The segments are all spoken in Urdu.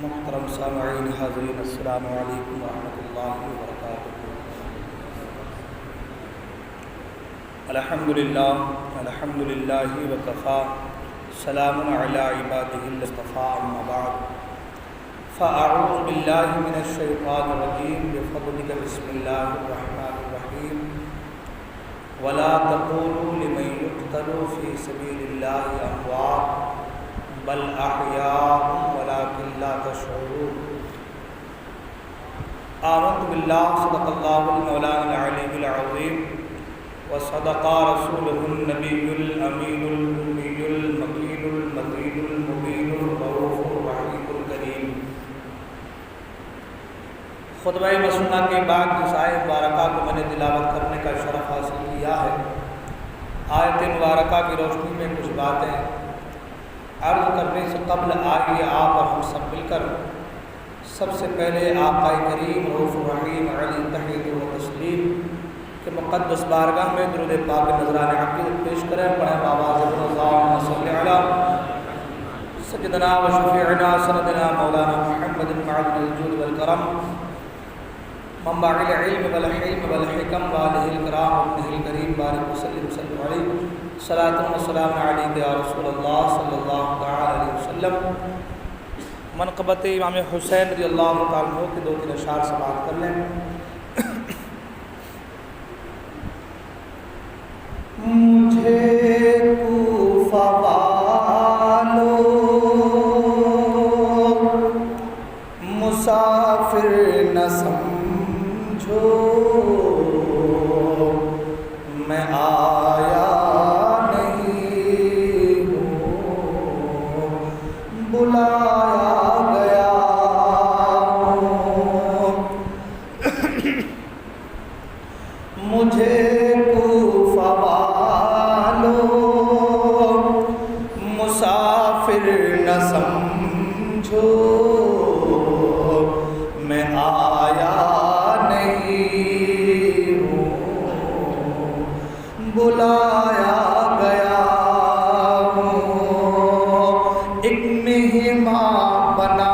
محترم سامعین حاضرین، السلام علیکم ورحمۃ اللہ وبرکاتہ۔ الحمد للہ وکفیٰ، سلام علی عبادہ الاصطفیٰ، اما بعد فاعوذ باللہ من الشیطان الرجیم بفضلک بسم اللہ الرحمن الرحیم ولا تقولوا لمن يقتل في سبيل الله اموات بل احیاء ولکن لا تشعرون۔ آمنت باللہ، صدق اللہ المولانا العلی العظیم وصدق رسولہ النبی الامین الأمی المکین المتین المبین الرؤوف الرحیم الکریم۔ خطبہ مسنہ کے بعد جس آیت مبارکہ کو میں نے تلاوت کرنے کا شرف حاصل کیا ہے، آیت مبارکہ کی روشنی میں کچھ باتیں عرض کرنے سے قبل آئیے آپ اور ہم سب مل کر سب سے پہلے آقا کریم رؤوف الرحیم علیہ تحیۃ و تسلیم کے مقدس بارگاہ میں درود پاک نذران عقیدت پیش کریں۔ پڑھیں بآواز بلند اللہم صل علی سیدنا و شفیعنا سندنا مولانا محمد معدن الجود والکرم منبع العلم والحلم والحکم وآلہ الکرام وابنہ الکریم بارک وسلم صلی علیہ صلاۃ و سلام علیک یا رسول اللہ صلی اللہ تعالی علیہ وسلم۔ منقبت امام حسین رضی اللہ تعالیٰ عنہ کے 2-3 اشعار سماعت کر لیں۔ مجھے کوفہ والو مسافر نہ سمجھو، میں آیا نہیں ہوں، بلایا گیا ہوں۔ مجھے کوفہ والو مسافر نہ سمجھو، میں آیا نہیں ہوں، بلایا گیا ہوں۔ ایک مہمان بنا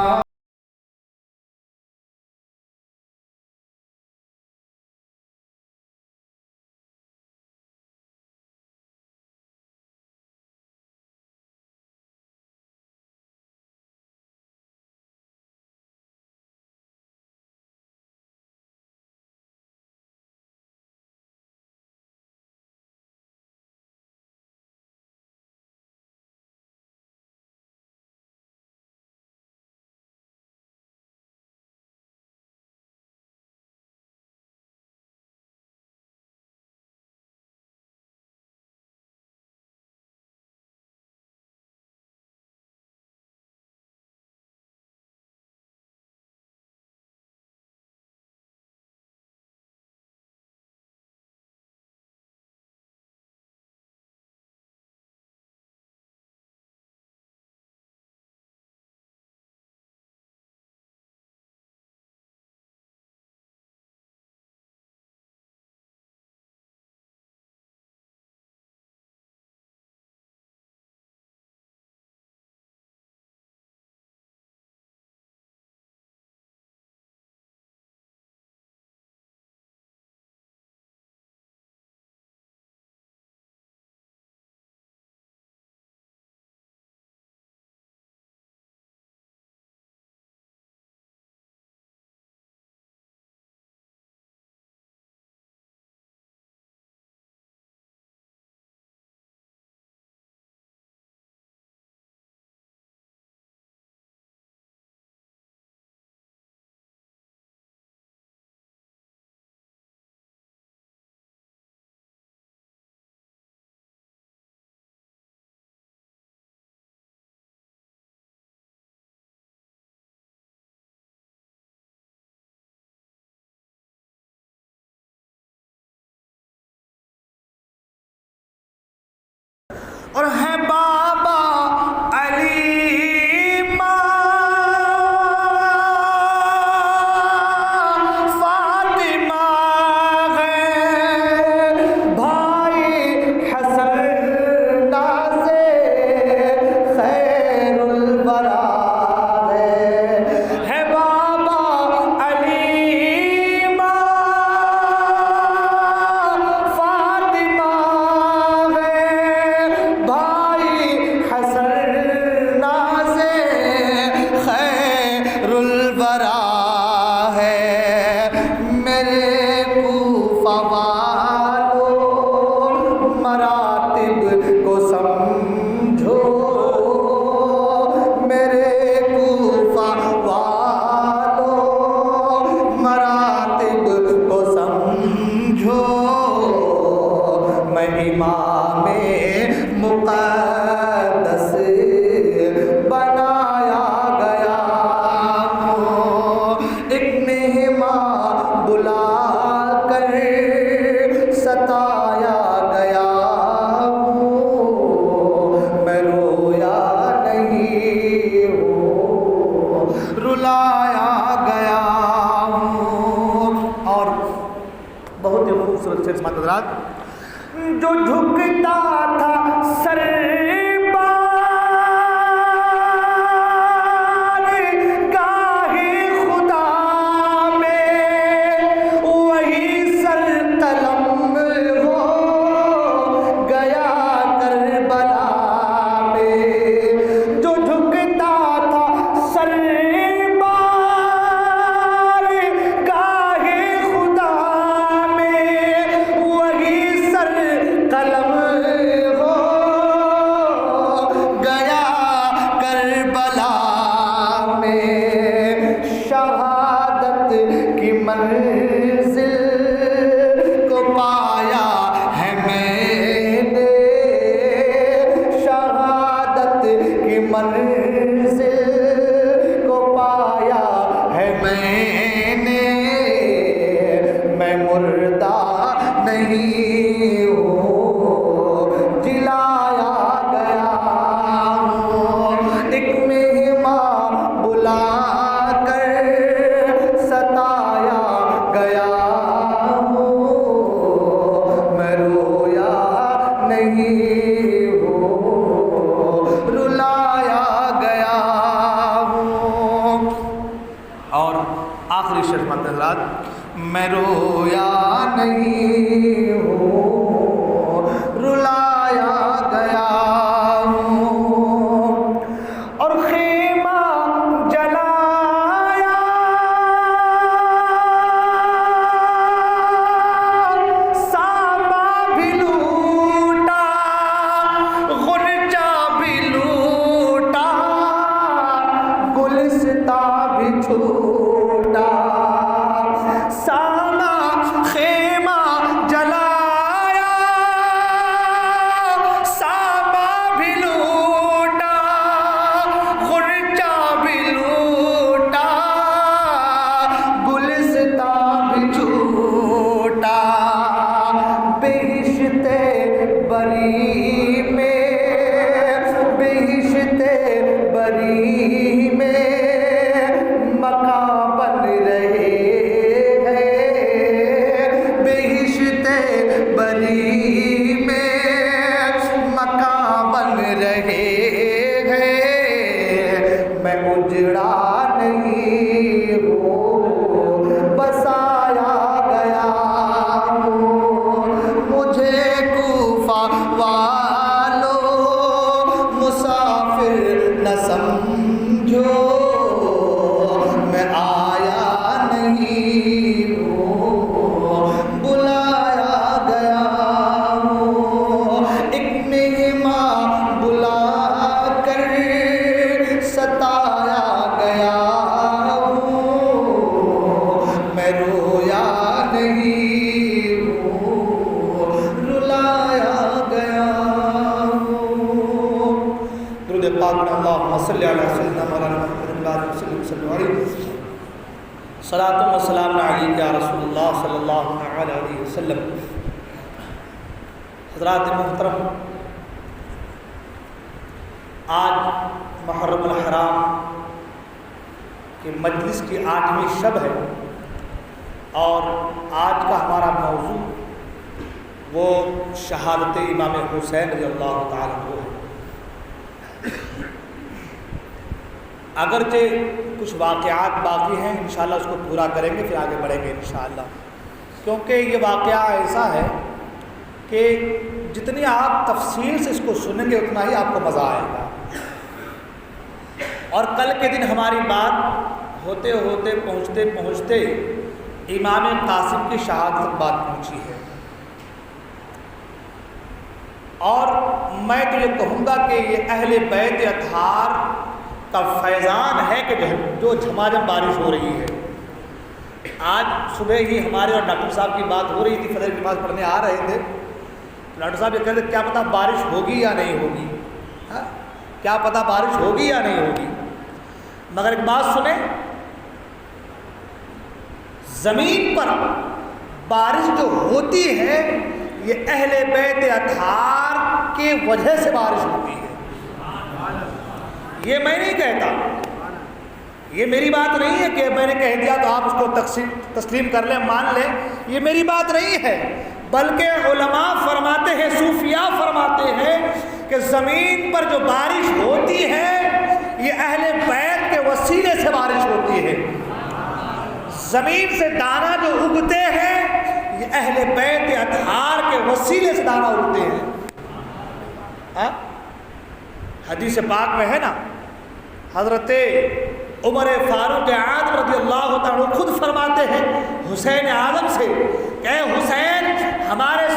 اور ہے بابا علی ماں فاطمہ ہے، بھائی حسن نازے خیر الورا ہے، شعر سماعت حضرات، جو جھکتا تھا سر میں رویا نہیں ہوں، رلایا گیا ہوں، اور خیمہ جلایا، ساما بھی لوٹا، غنچہ بھی لوٹا، گلستاں بھی چھوٹا، ساما خیمہ جلایا، ساما بھی لوٹا، غنچہ بھی لوٹا، گلستاں بھی چھوٹا، بہشت بری میں، بہشت بری میں مکان بن رہے، بری میں مکان بن رہے ہیں، میں اجڑا نہیں ہوں، بسایا گیا ہوں، مجھے کوفہ والو مسافر نہ سمجھو، میں آیا نہیں ہوں، بلایا ستایا گیا ہوں، میں رویا نہیں ہوں، رلایا گیا ہوں۔ درود پاک میں اللہم صلی علی سیدنا مولانا محمد صلی اللہ علیہ وسلم، صلاۃ و سلام علیک یا رسول اللہ صلی اللہ علیہ وسلم۔ حضرات محترم، آج محرم الحرام کے مجلس کی 8ویں شب ہے، اور آج کا ہمارا موضوع وہ شہادت امام حسین رضی اللہ تعالیٰ عنہ ہے۔ اگرچہ کچھ واقعات باقی ہیں، انشاءاللہ اس کو پورا کریں گے، پھر آگے بڑھیں گے انشاءاللہ، کیونکہ یہ واقعہ ایسا ہے کہ جتنی آپ تفصیل سے اس کو سنیں گے اتنا ہی آپ کو مزہ آئے گا، اور کل کے دن ہماری بات ہوتے ہوتے پہنچتے پہنچتے امام قاسم کی شہادت تک بات پہنچی ہے، اور میں تو یہ کہوں گا کہ یہ اہل بیت اطہار کا فیضان ہے کہ جو جھماجھم بارش ہو رہی ہے۔ آج صبح ہی ہمارے اور ڈاکٹر صاحب کی بات ہو رہی تھی، فجر کی نماز پڑھنے آ رہے تھے، ڈاکٹر صاحب یہ کہہ رہے تھے کیا پتہ بارش ہوگی یا نہیں ہوگی، کیا پتہ بارش ہوگی یا نہیں ہوگی، مگر ایک بات سنیں، زمین پر بارش جو ہوتی ہے یہ اہل بیت اطہار کی وجہ سے بارش ہوتی ہے۔ یہ میں نہیں کہتا، یہ میری بات نہیں ہے کہ میں نے کہہ دیا تو آپ اس کو تسلیم کر لیں، مان لیں، یہ میری بات نہیں ہے، بلکہ علماء فرماتے ہیں، صوفیاء فرماتے ہیں کہ زمین پر جو بارش ہوتی ہے یہ اہل بیت کے وسیلے سے بارش ہوتی ہے۔ زمین سے دانہ جو اگتے ہیں یہ اہل بیت اطہار کے وسیلے سے دانہ اگتے ہیں۔ حدیث پاک میں ہے نا، حضرت عمر فاروق اعظم رضی اللہ تعالیٰ خود فرماتے ہیں حسین اعظم سے کہ اے حسین، ہمارے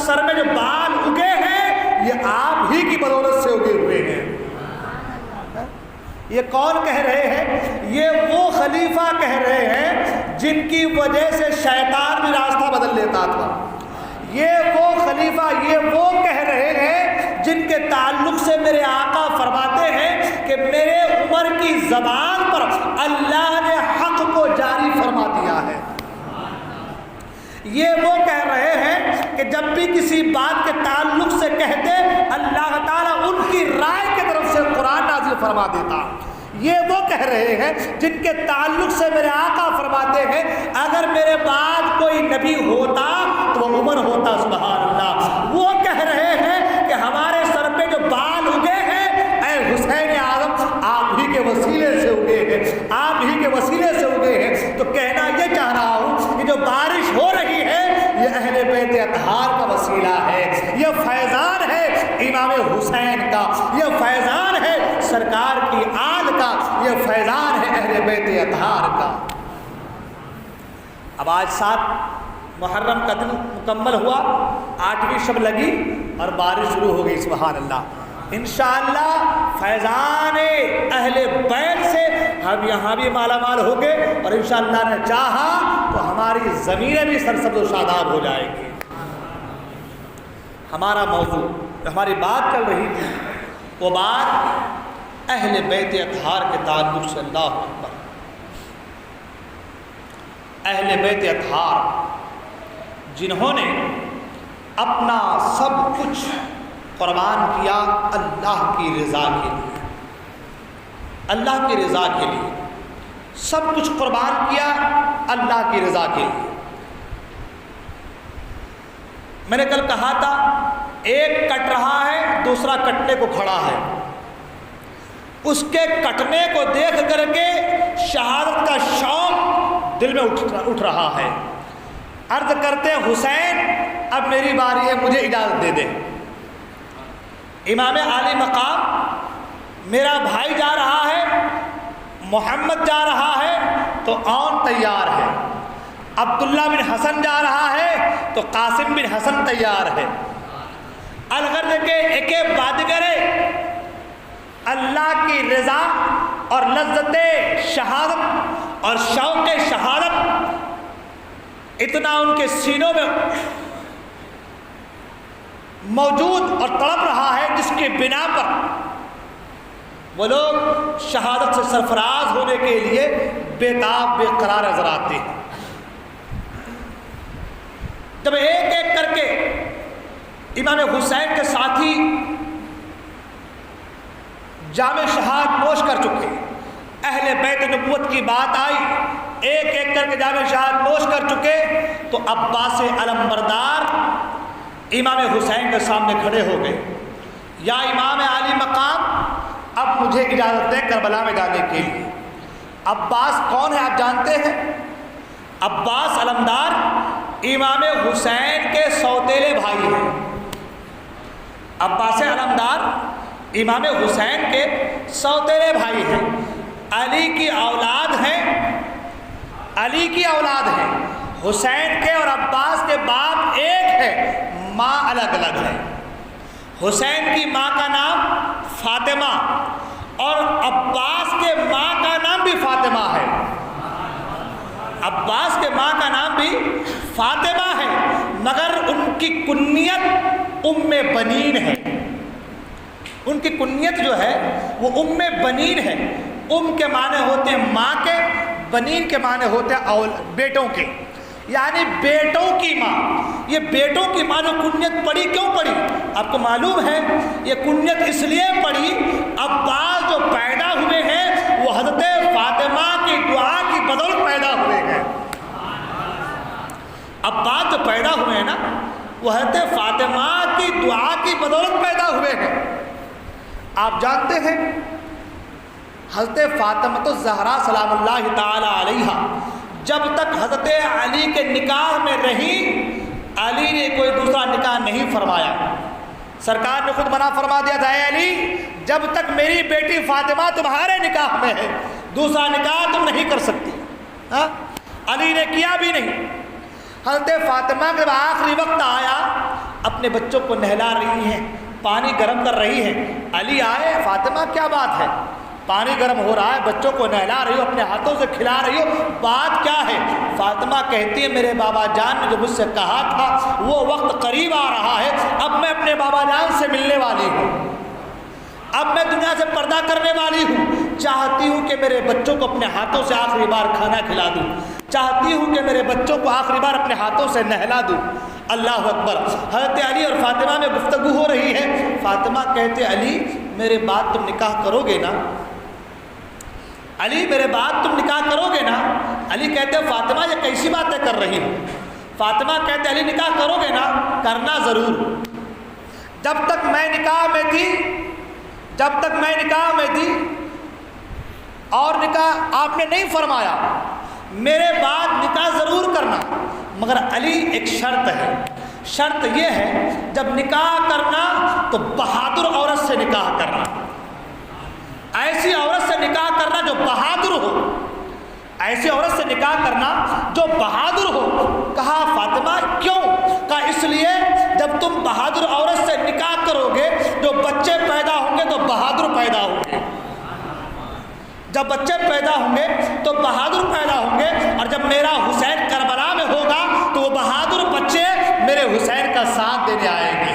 سر میں جو بال اگے ہیں یہ آپ ہی کی بدولت سے اگے ہوئے ہیں۔ یہ کون کہہ رہے ہیں؟ یہ وہ خلیفہ کہہ رہے ہیں جن کی وجہ سے شیطان بھی راستہ بدل لیتا تھا۔ یہ وہ خلیفہ، یہ وہ کہہ رہے ہیں جن کے تعلق سے میرے آقا فرماتے ہیں کہ میرے عمر کی زبان پر اللہ نے حق کو جاری فرما دیا ہے۔ یہ وہ کہہ رہے ہیں کہ جب بھی کسی بات کے تعلق سے کہتے اللہ تعالیٰ ان کی رائے کی طرف سے قرآن نازل فرما دیتا۔ یہ وہ کہہ رہے ہیں جن کے تعلق سے میرے آقا فرماتے ہیں اگر میرے بعد کوئی نبی ہوتا تو وہ عمر ہوتا، سبحان اللہ۔ وہ کہہ رہے ہیں کہ ہمارے سر پہ جو بال اگے ہیں اے حسین اعظم آپ ہی کے وسیلے سے اگے ہیں، آپ ہی کے وسیلے سے اگے ہیں۔ تو کہنا یہ چاہ رہا ہوں کہ جو بارش ہو رہی ہے یہ اہل بیت اطہار کا وسیلہ ہے، یہ فیضان ہے امام حسین کا، یہ فیضان ہے سرکار کی آل کا، یہ فیضان ہے اہل بیت اطہار کا۔ اب آج 7 محرم کا دن مکمل ہوا، 8ویں شب لگی اور بارش شروع ہو گئی، سبحان اللہ۔ انشاءاللہ فیضان اہل بیت سے ہم یہاں بھی مالا مال ہوں گے اور انشاءاللہ نے چاہا تو ہماری زمینیں بھی سرسبز و شاداب ہو جائیں گی۔ ہمارا موضوع، ہماری بات چل رہی تھی، وہ بات اہل بیت اطہار کے تعلق سے۔ اللہ اکبر۔ اہل بیت اطہار جنہوں نے اپنا سب کچھ قربان کیا اللہ کی رضا کے لیے، اللہ کی رضا کے لیے سب کچھ قربان کیا اللہ کی رضا کے لیے۔ میں نے کل کہا تھا ایک کٹ رہا ہے دوسرا کٹنے کو کھڑا ہے، اس کے کٹنے کو دیکھ کر کے شہادت کا شوق دل میں اٹھ رہا ہے۔ عرض کرتے حسین اب میری باری ہے، مجھے اجازت دے دے۔ امام عالی مقام میرا بھائی جا رہا ہے، محمد جا رہا ہے تو اون تیار ہے، عبداللہ بن حسن جا رہا ہے تو قاسم بن حسن تیار ہے۔ الغرض کے ایک بادگرے اللہ کی رضا اور لذت شہادت اور شوق شہادت اتنا ان کے سینوں میں موجود اور تڑپ رہا ہے جس کے بنا پر وہ لوگ شہادت سے سرفراز ہونے کے لیے بے تاب بے قرار نظر آتے ہیں۔ جب ایک ایک کر کے امام حسین کے ساتھی جام شہاد نوش کر چکے، اہل بیت نبوت کی بات آئی، ایک ایک کر کے جام شہاد نوش کر چکے تو عباس علمبردار امام حسین کے سامنے کھڑے ہو گئے، یا امام عالی مقام اب مجھے اجازت دیں کربلا میں جانے کے لیے۔ عباس کون ہے آپ جانتے ہیں؟ عباس علمدار امام حسین کے سوتیلے بھائی ہیں۔ عباس علمدار امام حسین کے سوتیلے بھائی ہیں، علی کی اولاد ہیں، علی کی اولاد ہیں۔ حسین کے اور عباس کے باپ ایک ہے، ماں الگ الگ ہے۔ حسین کی ماں کا نام فاطمہ اور عباس کے ماں کا نام بھی فاطمہ ہے۔ عباس کے ماں کا نام بھی فاطمہ ہے، مگر ان کی کنیت ام بنین ہے۔ ان کی کنیت جو ہے وہ ام بنین ہے۔ ام کے معنی ہوتے ہیں ماں کے، بنین کے معنی ہوتے ہیں بیٹوں کے، یعنی بیٹوں کی ماں۔ یہ بیٹوں کی ماں جو کنیت پڑی، کیوں پڑی آپ کو معلوم ہے؟ یہ کنیت اس لیے پڑی، عباس جو پیدا ہوئے ہیں وہ حضرت فاطمہ کی دعا کی بدولت پیدا ہوئے ہیں۔ عباس جو پیدا ہوئے ہیں نا، وہ حضرت فاطمہ کی دعا کی بدولت پیدا ہوئے ہیں۔ آپ جانتے ہیں حضرت فاطمہ الزہرا سلام اللہ تعالی علیہا جب تک حضرت علی کے نکاح میں رہی، علی نے کوئی دوسرا نکاح نہیں فرمایا۔ سرکار نے خود منع فرما دیا تھا، اے علی جب تک میری بیٹی فاطمہ تمہارے نکاح میں ہے دوسرا نکاح تم نہیں کر سکتی۔ علی نے کیا بھی نہیں۔ حضرت فاطمہ جب آخری وقت آیا، اپنے بچوں کو نہلا رہی ہیں، پانی گرم کر رہی ہیں، علی آئے، فاطمہ کیا بات ہے؟ پانی گرم ہو رہا ہے، بچوں کو نہلا رہی ہو، اپنے ہاتھوں سے کھلا رہی ہو، بات کیا ہے؟ فاطمہ کہتی ہے میرے بابا جان نے جو مجھ سے کہا تھا وہ وقت قریب آ رہا ہے، اب میں اپنے بابا جان سے ملنے والی ہوں، اب میں دنیا سے پردہ کرنے والی ہوں، چاہتی ہوں کہ میرے بچوں کو اپنے ہاتھوں سے آخری بار کھانا کھلا دوں، چاہتی ہوں کہ میرے بچوں کو آخری بار اپنے ہاتھوں سے نہلا دوں۔ اللہ اکبر۔ حضرت علی اور فاطمہ میں گفتگو ہو رہی ہے، فاطمہ کہتے علی میرے بعد تم نکاح کرو گے نا؟ علی میرے بعد تم نکاح کرو گے نا؟ علی کہتے فاطمہ یہ کیسی باتیں کر رہی ہو؟ فاطمہ کہتے علی نکاح کرو گے نا؟ کرنا ضرور۔ جب تک میں نکاح میں تھی اور نکاح آپ نے نہیں فرمایا، میرے بعد نکاح ضرور کرنا، مگر علی ایک شرط ہے، شرط یہ ہے جب نکاح کرنا تو بہادر عورت سے نکاح کرنا، ایسی عورت سے نکاح کرنا جو بہادر ہو، ایسی عورت سے نکاح کرنا جو بہادر ہو۔ کہا فاطمہ کیوں؟ کہا اس لیے جب تم بہادر عورت سے نکاح کرو گے جو بچے پیدا ہوں گے تو بہادر پیدا ہوں گے، جب بچے پیدا ہوں گے تو بہادر پیدا ہوں گے، اور جب میرا حسین کربلا میں ہوگا تو وہ بہادر بچے میرے حسین کا ساتھ دینے آئیں گے،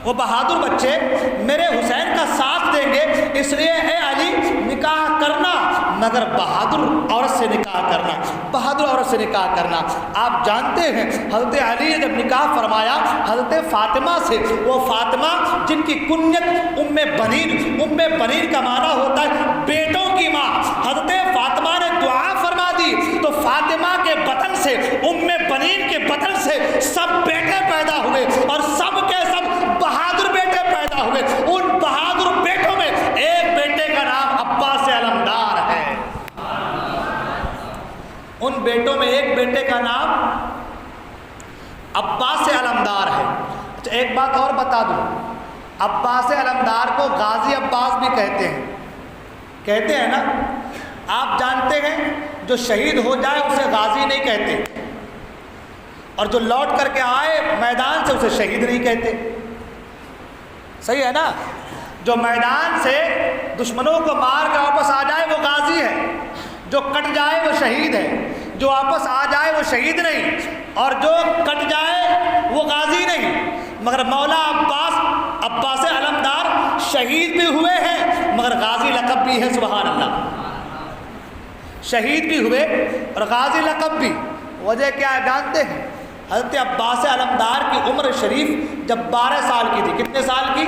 وہ بہادر بچے میرے حسین کا ساتھ دیں گے۔ اس لیے اے علی نکاح کرنا مگر بہادر عورت سے نکاح کرنا، بہادر عورت سے نکاح کرنا۔ آپ جانتے ہیں حضرت علی نے جب نکاح فرمایا حضرت فاطمہ سے، وہ فاطمہ جن کی کنیت ام بنین کا معنی ہوتا ہے بیٹوں کی ماں، حضرت فاطمہ نے دعا فرما دی تو فاطمہ کے بطن سے، ام بنین کے بطن سے سب بیٹے پیدا ہوئے، اور سب کے سب بہادر بیٹے پیدا ہوئے۔ ان بہادر بیٹوں میں ایک بیٹے کا نام عباس علمدار ہے، ان بیٹوں میں ایک بیٹے کا نام عباس علمدار ہے۔ اچھا ایک بات اور بتا دوں، عباس علمدار کو غازی عباس بھی کہتے ہیں نا؟ آپ جانتے ہیں جو شہید ہو جائے اسے غازی نہیں کہتے، اور جو لوٹ کر کے آئے میدان سے اسے شہید نہیں کہتے، صحیح ہے نا؟ جو میدان سے دشمنوں کو مار کے واپس آ جائے وہ غازی ہے، جو کٹ جائے وہ شہید ہے، جو واپس آ جائے وہ شہید نہیں، اور جو کٹ جائے وہ غازی نہیں۔ مگر مولا عباس علمدار شہید بھی ہوئے ہیں مگر غازی لقب بھی ہے، سبحان اللہ، شہید بھی ہوئے اور غازی لقب بھی۔ وجہ کیا ہے جانتے ہیں؟ حضرت عباس علمدار کی عمر شریف جب 12 سال کی تھی، کتنے سال کی؟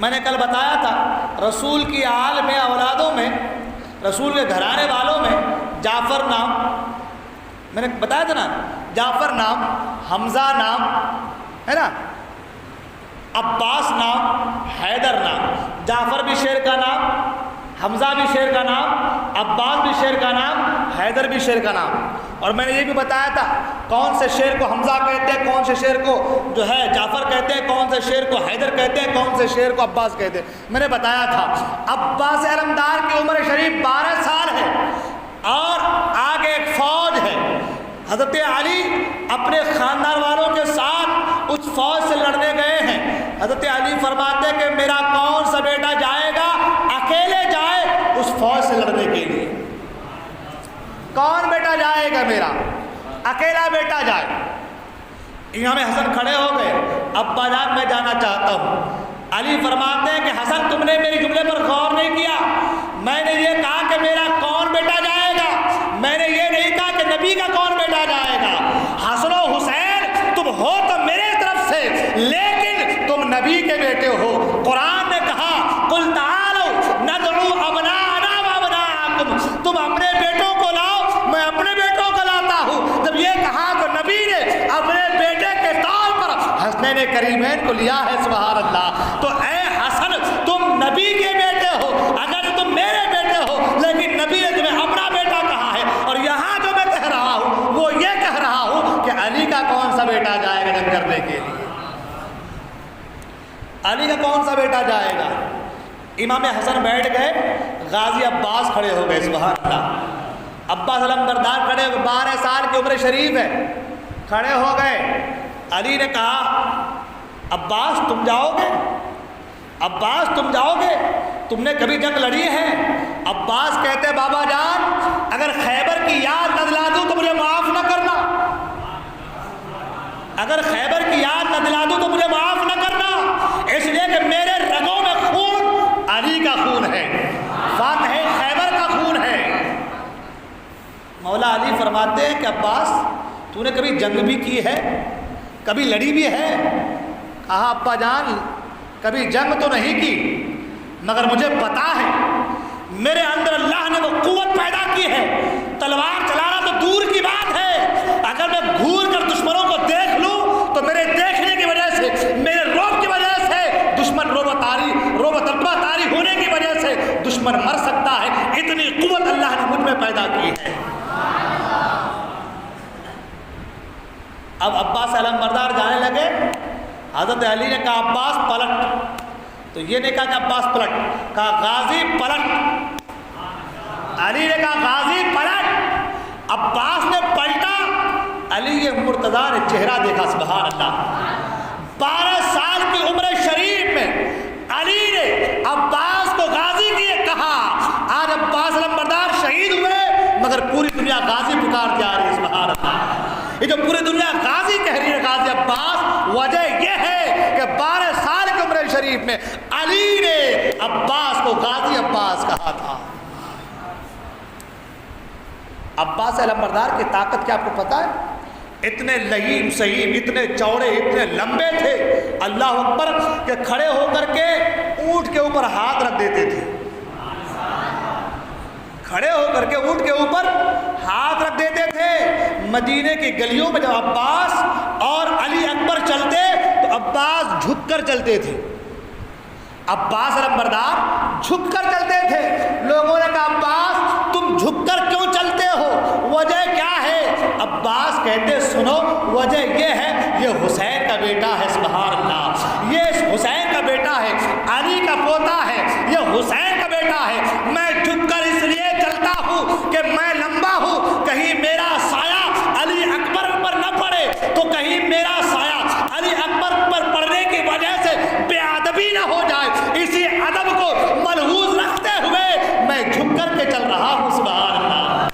میں نے کل بتایا تھا رسول کی آل میں، اولادوں میں، رسول کے گھرانے والوں میں جعفر نام، میں نے بتایا تھا نا، جعفر نام، حمزہ نام ہے نا، عباس نام، حیدر نام، جعفر بھی شیر کا نام، حمزہ بھی شیر کا نام، عباس بھی شیر کا نام، حیدر بھی شیر کا نام۔ اور میں نے یہ بھی بتایا تھا کون سے شیر کو حمزہ کہتے ہیں، کون سے شیر کو جو ہے جعفر کہتے ہیں، کون سے شیر کو حیدر کہتے ہیں، کون سے شیر کو عباس کہتے ہیں، میں نے بتایا تھا۔ عباس علمدار کی عمر شریف 12 سال ہے اور آگے ایک فوج ہے، حضرت علی اپنے خاندان والوں کے ساتھ اس فوج سے لڑنے گئے ہیں۔ حضرت علی فرماتے کہ میرا کون سا بیٹا جائے گا، اکیلے جائے اس فوج سے لڑنے کے لیے، کون بیٹا جائے گا میرا، اکیلا بیٹا جائے۔ امام حسن کھڑے ہو گئے، ابا جان میں جانا چاہتا ہوں۔ علی فرماتے ہیں کہ حسن تم نے میری جملے پر غور نہیں کیا، میں نے یہ کہا کہ میرا کون بیٹا جائے گا، میں نے یہ نہیں کہا کہ نبی کا کون بیٹا جائے گا۔ حسن و حسین تم ہو تو میرے طرف سے، لیکن تم نبی کے بیٹے ہو۔ قرآن نے کہا قل تعالوا ندعو ابناءنا وابناءکم، تم اپنے بیٹوں کو لاؤ میں اپنے بیٹوں کو لاتا ہوں۔ جب یہ کہا تو نبی نے حسنین کریمین کو لیا ہے، سبحان اللہ۔ تو اے حسن تم نبی کے بیٹے ہو، اگر تم میرے بیٹے ہو، لیکن نبی نے تمہیں اپنا بیٹا کہا ہے، اور یہاں جو میں کہہ رہا ہوں وہ یہ کہہ رہا ہوں کہ علی کا کون سا بیٹا جائے گا جنگ کرنے کے لیے؟ علی کا کون سا بیٹا جائے گا؟ امام حسن بیٹھ گئے، غازی عباس کھڑے ہو گئے، سبحان اللہ۔ عباس علمبردار کھڑے ہو گئے، 12 سال کی عمر شریف ہے، کھڑے ہو گئے۔ علی نے کہا عباس تم جاؤ گے؟ عباس تم جاؤ گے؟ تم نے کبھی جنگ لڑی ہے؟ عباس کہتے بابا جان اگر خیبر کی یاد نہ دلا دوں تو مجھے معاف نہ کرنا، اگر خیبر کی یاد نہ دلا دوں تو مجھے معاف نہ کرنا، اس لیے کہ میرے رگوں میں خون علی کا خون ہے، فاتح خیبر کا خون ہے۔ مولا علی فرماتے ہیں کہ عباس تو نے کبھی جنگ بھی کی ہے، کبھی لڑی بھی ہے؟ کہا ابا جان کبھی جنگ تو نہیں کی، مگر مجھے پتا ہے میرے اندر اللہ نے وہ قوت پیدا کی ہے، تلوار چلانا تو دور کی بات ہے، اگر میں گھور کر دشمنوں کو دیکھ لوں تو میرے دیکھنے کی وجہ سے، میرے روب کی وجہ سے دشمن روب تربہ تاری ہونے کی وجہ سے دشمن مر سکتا ہے، اتنی قوت اللہ نے مجھ میں پیدا کی ہے۔ اب عباس علمبردار جانے لگے، حضرت علی نے کہا عباس پلٹ، تو یہ نے کہا کہ عباس پلٹ، کہا غازی پلٹ، علی نے کہا غازی پلٹ، عباس نے پلٹا، علی یہ مرتضیٰ نے چہرہ دیکھا، سبحان اللہ۔ 12 سال کی عمر شریف میں علی نے عباس کو غازی کیے کہا، آج عباس علمبردار شہید ہوئے مگر پوری دنیا غازی پکارتی آ رہی ہے، سبحان اللہ۔ یہ جو پوری دنیا غازی کہہ رہی ہے غازی عباس، وجہ یہ ہے کہ 12 سال کی عمر شریف میں علی نے عباس کو غازی عباس کہا تھا۔ عباس علمبردار کی طاقت کیا آپ کو پتا ہے؟ اتنے لہیم سہیم، اتنے چوڑے، اتنے لمبے تھے، اللہ اکبر، کہ کھڑے ہو کر کے اونٹ کے اوپر ہاتھ رکھ دیتے تھے، کھڑے ہو کر کے اونٹ کے اوپر ہاتھ رکھ دیتے تھے۔ مدینے کی گلیوں میں جب عباس اور علی اکبر چلتے تو عباس جھک کر چلتے تھے، عباس علمبردار جھک کر چلتے تھے۔ لوگوں نے کہا عباس تم جھک کر کیوں چلتے ہو، وجہ کیا ہے؟ عباس کہتے سنو وجہ یہ ہے، یہ حسین کا بیٹا ہے، سبحان اللہ، یہ حسین کا بیٹا ہے، علی کا پوتا ہے، یہ حسین کا بیٹا ہے۔ میں جھک کر اس لیے چلتا ہوں کہ میں لمبا ہوں، کہیں میرا سایہ علی اکبر پر نہ پڑے، تو کہیں میرا سایہ علی اکبر پر پڑنے کی وجہ سے بے ادبی نہ ہو جائے، اسی ادب کو ملحوظ رکھتے ہوئے میں جھک کر کے چل رہا ہوں، سبحان اللہ۔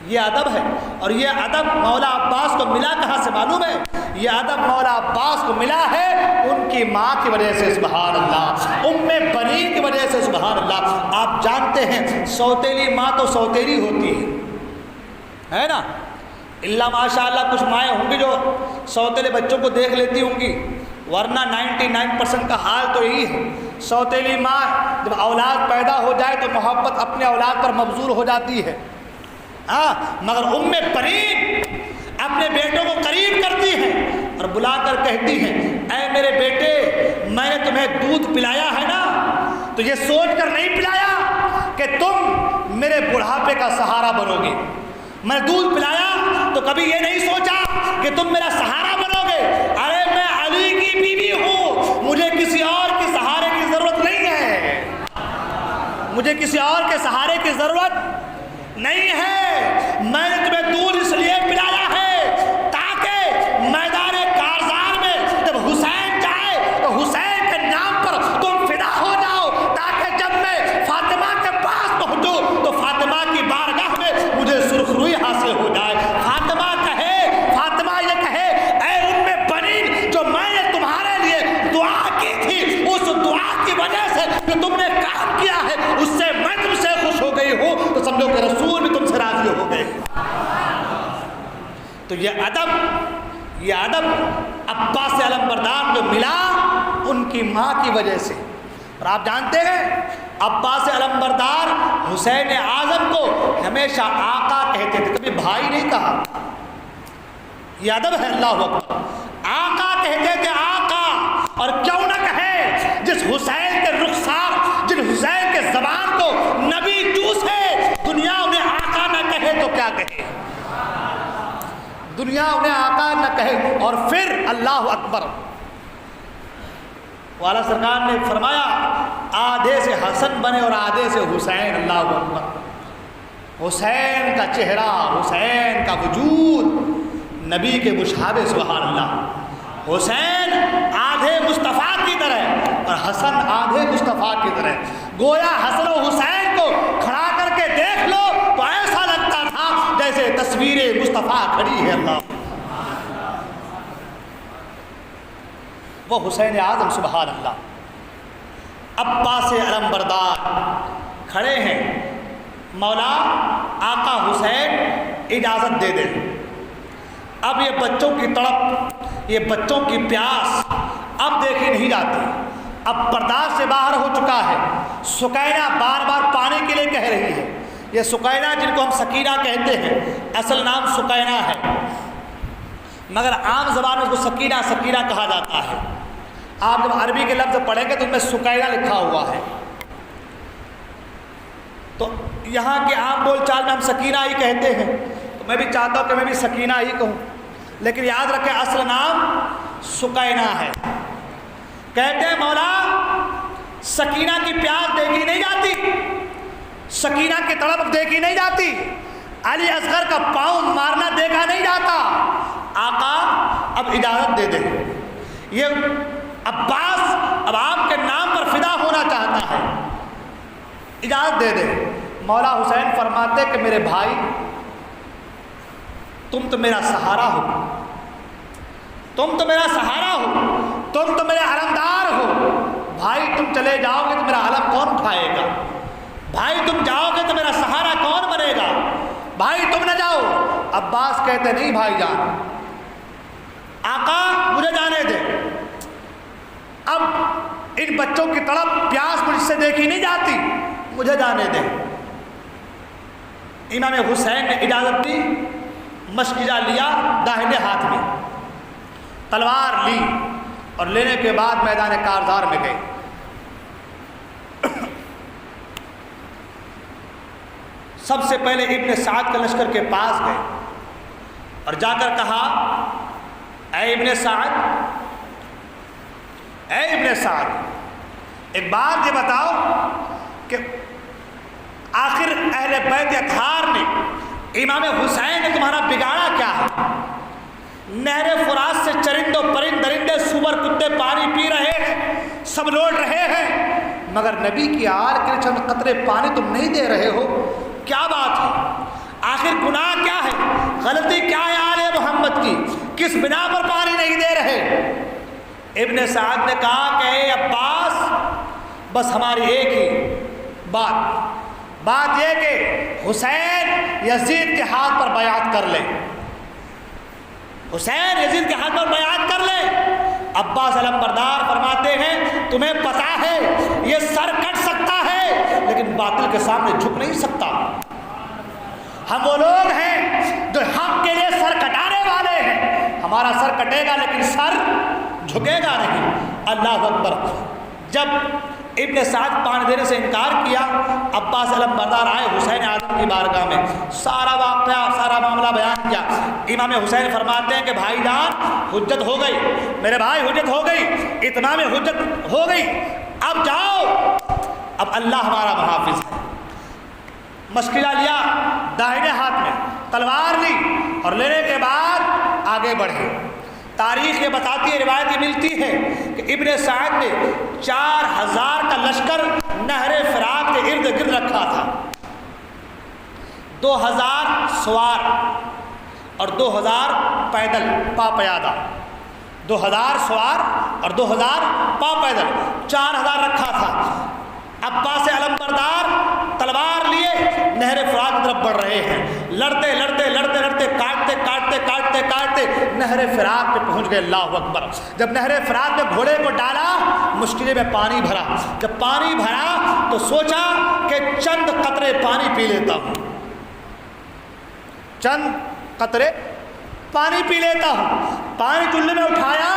یہ ادب ہے، اور یہ ادب مولا عباس کو ملا کہاں سے معلوم ہے؟ یہ ادب مولا عباس کو ملا ہے ان کی ماں کی وجہ سے، سبحان اللہ، ام بنین کی وجہ سے، سبحان اللہ۔ آپ جانتے ہیں سوتیلی ماں تو سوتیلی ہوتی ہے نا، اللہ ماشاء اللہ کچھ مائیں ہوں گی جو سوتیلے بچوں کو دیکھ لیتی ہوں گی، ورنہ 99% کا حال تو یہی ہے۔ سوتیلی ماں جب اولاد پیدا ہو جائے تو محبت اپنے اولاد پر مبذول ہو جاتی ہے، ہاں، مگر ام بنین اپنے بیٹوں کو قریب کرتی ہیں اور بلا کر کہتی ہیں اے میرے بیٹے میں نے تمہیں دودھ پلایا ہے نا، تو یہ سوچ کر نہیں پلایا کہ تم میرے بڑھاپے کا سہارا بنو گے، میں نے دودھ پلایا تو کبھی یہ نہیں سوچا کہ تم میرا سہارا بنو گے، ارے میں علی کی بیوی ہوں، مجھے کسی اور کے سہارے کی ضرورت نہیں ہے، مجھے کسی اور کے سہارے کی ضرورت نہیں ہے، میں نے تمہیں دودھ اس لیے پلایا ہے تاکہ میدان کارزار میں جب حسین جائے تو حسین کے نام پر تم فدا ہو جاؤ، تاکہ جب میں فاطمہ کے پاس پہنچوں تو فاطمہ کی بارگاہ میں مجھے سرخروئی حاصل ہو جائے، فاطمہ یہ کہے اے ام بنین جو میں نے تمہارے لیے دعا کی تھی اس دعا کی وجہ سے جو تم نے کام کیا ہے اس سے میں تم سے خوش ہو گئی ہوں، تو سمجھو کہ رسول بھی تم سے راضی ہو گئے۔ تو یہ ادب عباس علمبردار جو ملا ان کی ماں کی وجہ سے، اور آپ جانتے ہیں عباس علمبردار حسین اعظم کو ہمیشہ آقا کہتے تھے، کبھی بھائی نہیں کہا، یہ ادب ہے، اللہ اکبر، آقا کہتے تھے آقا، اور کیوں نہ کہے جس حسین کے رخسار، جن حسین کے زبان کو نبی چوسے، دنیا انہیں آقا نہ کہے تو کیا کہے؟ دنیا انہیں آقا نہ کہے۔ اور پھر اللہ اکبر، والا سرکار نے فرمایا آدھے سے حسن بنے اور آدھے سے حسین۔ اللہ اکبر، حسین کا چہرہ، حسین کا وجود نبی کے مشابہ، سبحان اللہ۔ حسین آدھے مصطفیٰ کی طرح اور حسن آدھے مصطفیٰ کی طرح، گویا حسن و حسین کو کھڑا کر کے دیکھ لو تو ایسا لگتا تھا جیسے تصویر مصطفیٰ کھڑی ہے۔ اللہ، وہ حسین اعظم، سبحان اللہ۔ عباس علم بردار کھڑے ہیں، مولا آقا حسین اجازت دے دیں۔ اب یہ بچوں کی تڑپ، یہ بچوں کی پیاس اب دیکھی نہیں جاتی، اب برداشت سے باہر ہو چکا ہے۔ سکینہ بار بار پانی کے لیے کہہ رہی ہے۔ یہ سکینہ جن کو ہم سکینہ کہتے ہیں، اصل نام سکینہ ہے، مگر عام زبان میں اس کو سکینہ سکینہ کہا جاتا ہے۔ آپ جب عربی کے لفظ پڑھیں گے تو ان میں سکینہ لکھا ہوا ہے، تو یہاں کے عام بول چال میں ہم سکینہ ہی کہتے ہیں، تو میں بھی چاہتا ہوں کہ میں بھی سکینہ ہی کہوں، لیکن یاد رکھیں اصل نام سکینہ ہے۔ کہتے ہیں مولا سکینہ کی پیاس دیکھی نہیں جاتی، سکینہ کی تڑپ دیکھی نہیں جاتی، علی اصغر کا پاؤں مارنا دیکھا نہیں جاتا، آقا اب اجازت دے دیں۔ یہ عباس اب آپ کے نام پر فدا ہونا چاہتا ہے، اجازت دے دیں۔ مولا حسین فرماتے کہ میرے بھائی تم تو میرا سہارا ہو، تم تو میرا سہارا ہو، تم تو میرے علمدار ہو، بھائی تم چلے جاؤ گے تو میرا علم کون اٹھائے گا؟ بھائی تم جاؤ گے تو میرا سہارا کون بنے گا؟ بھائی تم نہ جاؤ۔ عباس کہتے نہیں بھائی جان، آقا مجھے جانے دے، اب ان بچوں کی تڑپ پیاس مجھ سے دیکھی نہیں جاتی، مجھے جانے دے۔ امام حسین نے اجازت دی، مشکجہ لیا داہنے ہاتھ میں، تلوار لی اور لینے کے بعد میدان کارزار میں گئے۔ سب سے پہلے ابن سعد کا لشکر کے پاس گئے اور جا کر کہا اے ابن سعد، اے ابن سعد، ایک بات یہ بتاؤ کہ آخر اہل بیت اطہار نے، امام حسین نے تمہارا بگاڑا کیا ہے؟ نہر فرات سے چرند و پرند درندے سور کتے پانی پی رہے ہیں، سب لوٹ رہے ہیں، مگر نبی کی آل کے لیے چند قطرے پانی تم نہیں دے رہے ہو، کیا بات ہے؟ آخر گناہ کیا ہے؟ غلطی کیا ہے آل محمد کی؟ کس بنا پر پانی نہیں دے رہے؟ ابن سعد نے کہا کہ اے عباس، بس ہماری ایک ہی بات یہ کہ حسین یزید کے ہاتھ پر بیعت کر لے، حسین یزید کے ہاتھ پر بیعت کر لے۔ عباس علم بردار فرماتے ہیں تمہیں پتا ہے یہ سر کٹ سکتا ہے لیکن باطل کے سامنے جھک نہیں سکتا۔ ہم وہ لوگ ہیں جو حق کے لیے سر کٹانے والے ہیں، ہمارا سر کٹے گا لیکن سر جھکے گا نہیں۔ اللہ اکبر۔ جب ابن سعد پانی دینے سے انکار کیا، عباس علم بردار آئے حسین اعظم کی بارگاہ میں، سارا واقعہ سارا معاملہ بیان کیا۔ امام حسین فرماتے ہیں کہ بھائی جان حجت ہو گئی، میرے بھائی حجت ہو گئی، اتمام حجت ہو گئی، اب جاؤ، اب اللہ ہمارا محافظ ہے۔ مشکلہ لیا داہنے ہاتھ میں، تلوار لی اور لینے کے بعد آگے بڑھے۔ تاریخ یہ بتاتی ہے، روایت یہ ملتی ہے کہ ابن سعد نے 4000 کا لشکر نہر فرات کے ارد گرد رکھا تھا، 2000 سوار اور 2000 پیدل پا پیادہ، 2000 سوار اور 2000 پا پیدل، 4000 رکھا تھا۔ عباس علم بردار تلوار لیے نہر فرات کی طرف بڑھ رہے ہیں، لڑتے لڑتے لڑتے لڑتے کاٹتے کاٹتے کاٹتے کاٹتے نہر فرات پہ پہنچ گئے۔ اللہ اکبر۔ جب نہر فرات میں گھوڑے کو ڈالا، مشکلے میں پانی بھرا، جب پانی بھرا تو سوچا کہ چند قطرے پانی پی لیتا ہوں، چند قطرے پانی پی لیتا ہوں۔ پانی چولہے میں اٹھایا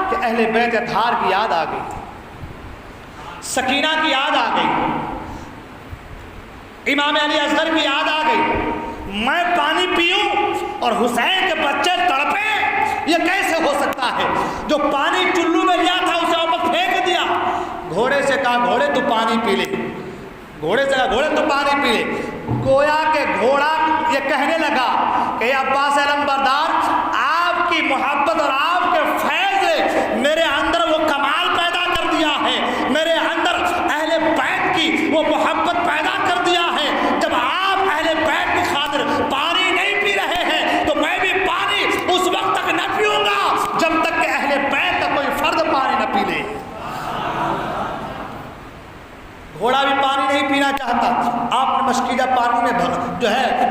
کہ اہل بیت اطہار کی یاد آ گئی، سکینہ کی یاد آ گئی، امام علی اصغر کی یاد آ گئی۔ میں پانی پیوں اور حسین کے بچے تڑپیں، یہ کیسے ہو سکتا ہے؟ جو پانی چلو میں لیا تھا اسے واپس پھینک دیا۔ گھوڑے سے کہا گھوڑے تو پانی پی لے، گھوڑے سے کہا گھوڑے تو پانی پی لے۔ گویا کہ گھوڑا یہ کہنے لگا کہ عباس علمبردار، آپ کی محبت اور آپ کے فیض نے میرے اندر وہ کمال پیدا کر دیا ہے، میرے اندر اہل بیت کی وہ محبت پیدا کر دیا ہے۔ جب آپ اہل بیت کی خاطر پانی نہیں پی رہے ہیں تو میں بھی پانی اس وقت تک نہ پیوں گا جب تک کہ اہل بیت کا کوئی فرد پانی نہ پی لے۔ گھوڑا بھی پانی نہیں پینا چاہتا، آپ نے مشکیزہ پانی میں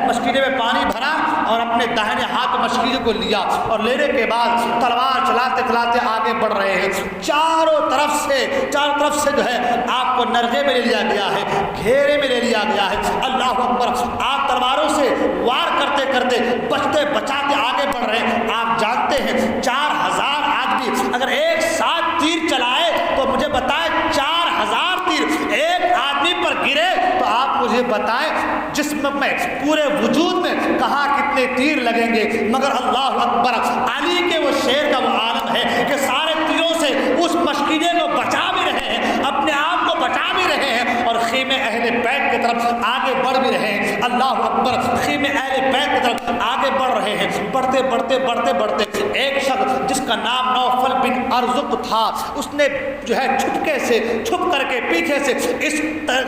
مشکیزے میں پانی بھرا اور اپنے داہنے ہاتھ مشکیزے کو لیا، اور لینے کے بعد تلوار چلاتے چلاتے آگے بڑھ رہے ہیں۔ چاروں طرف سے جو ہے آپ کو نرغے میں لے لیا گیا ہے، گھیرے میں لے لیا گیا ہے۔ اللہ اکبر، آپ تلواروں سے وار کرتے کرتے بچتے بچاتے آگے بڑھ رہے ہیں۔ آپ جانتے ہیں 4000 آدمی اگر ایک ساتھ تیر چلائے تو مجھے بتائیں 4000 تیر ایک آدمی پر گرے تو آپ مجھے بتائیں جسم میں پورے وجود میں کہاں کتنے تیر لگیں گے؟ مگر اللہ اکبر، علی کے وہ شیر کا وہ عالم ہے کہ سارے تیروں سے اس مشکیزے کو بچا بھی رہے ہیں، اپنے آپ کو بچا بھی رہے ہیں، اور خیمے اہل بیت کی طرف آگے بڑھ بھی رہے ہیں۔ اللہ اکبر، خیمے اہل بیت کی طرف آگے بڑھ رہے ہیں۔ بڑھتے ایک شخص جس کا نام نوفل بن ارزق تھا، اس نے جو ہے چھپ کر کے پیچھے سے اس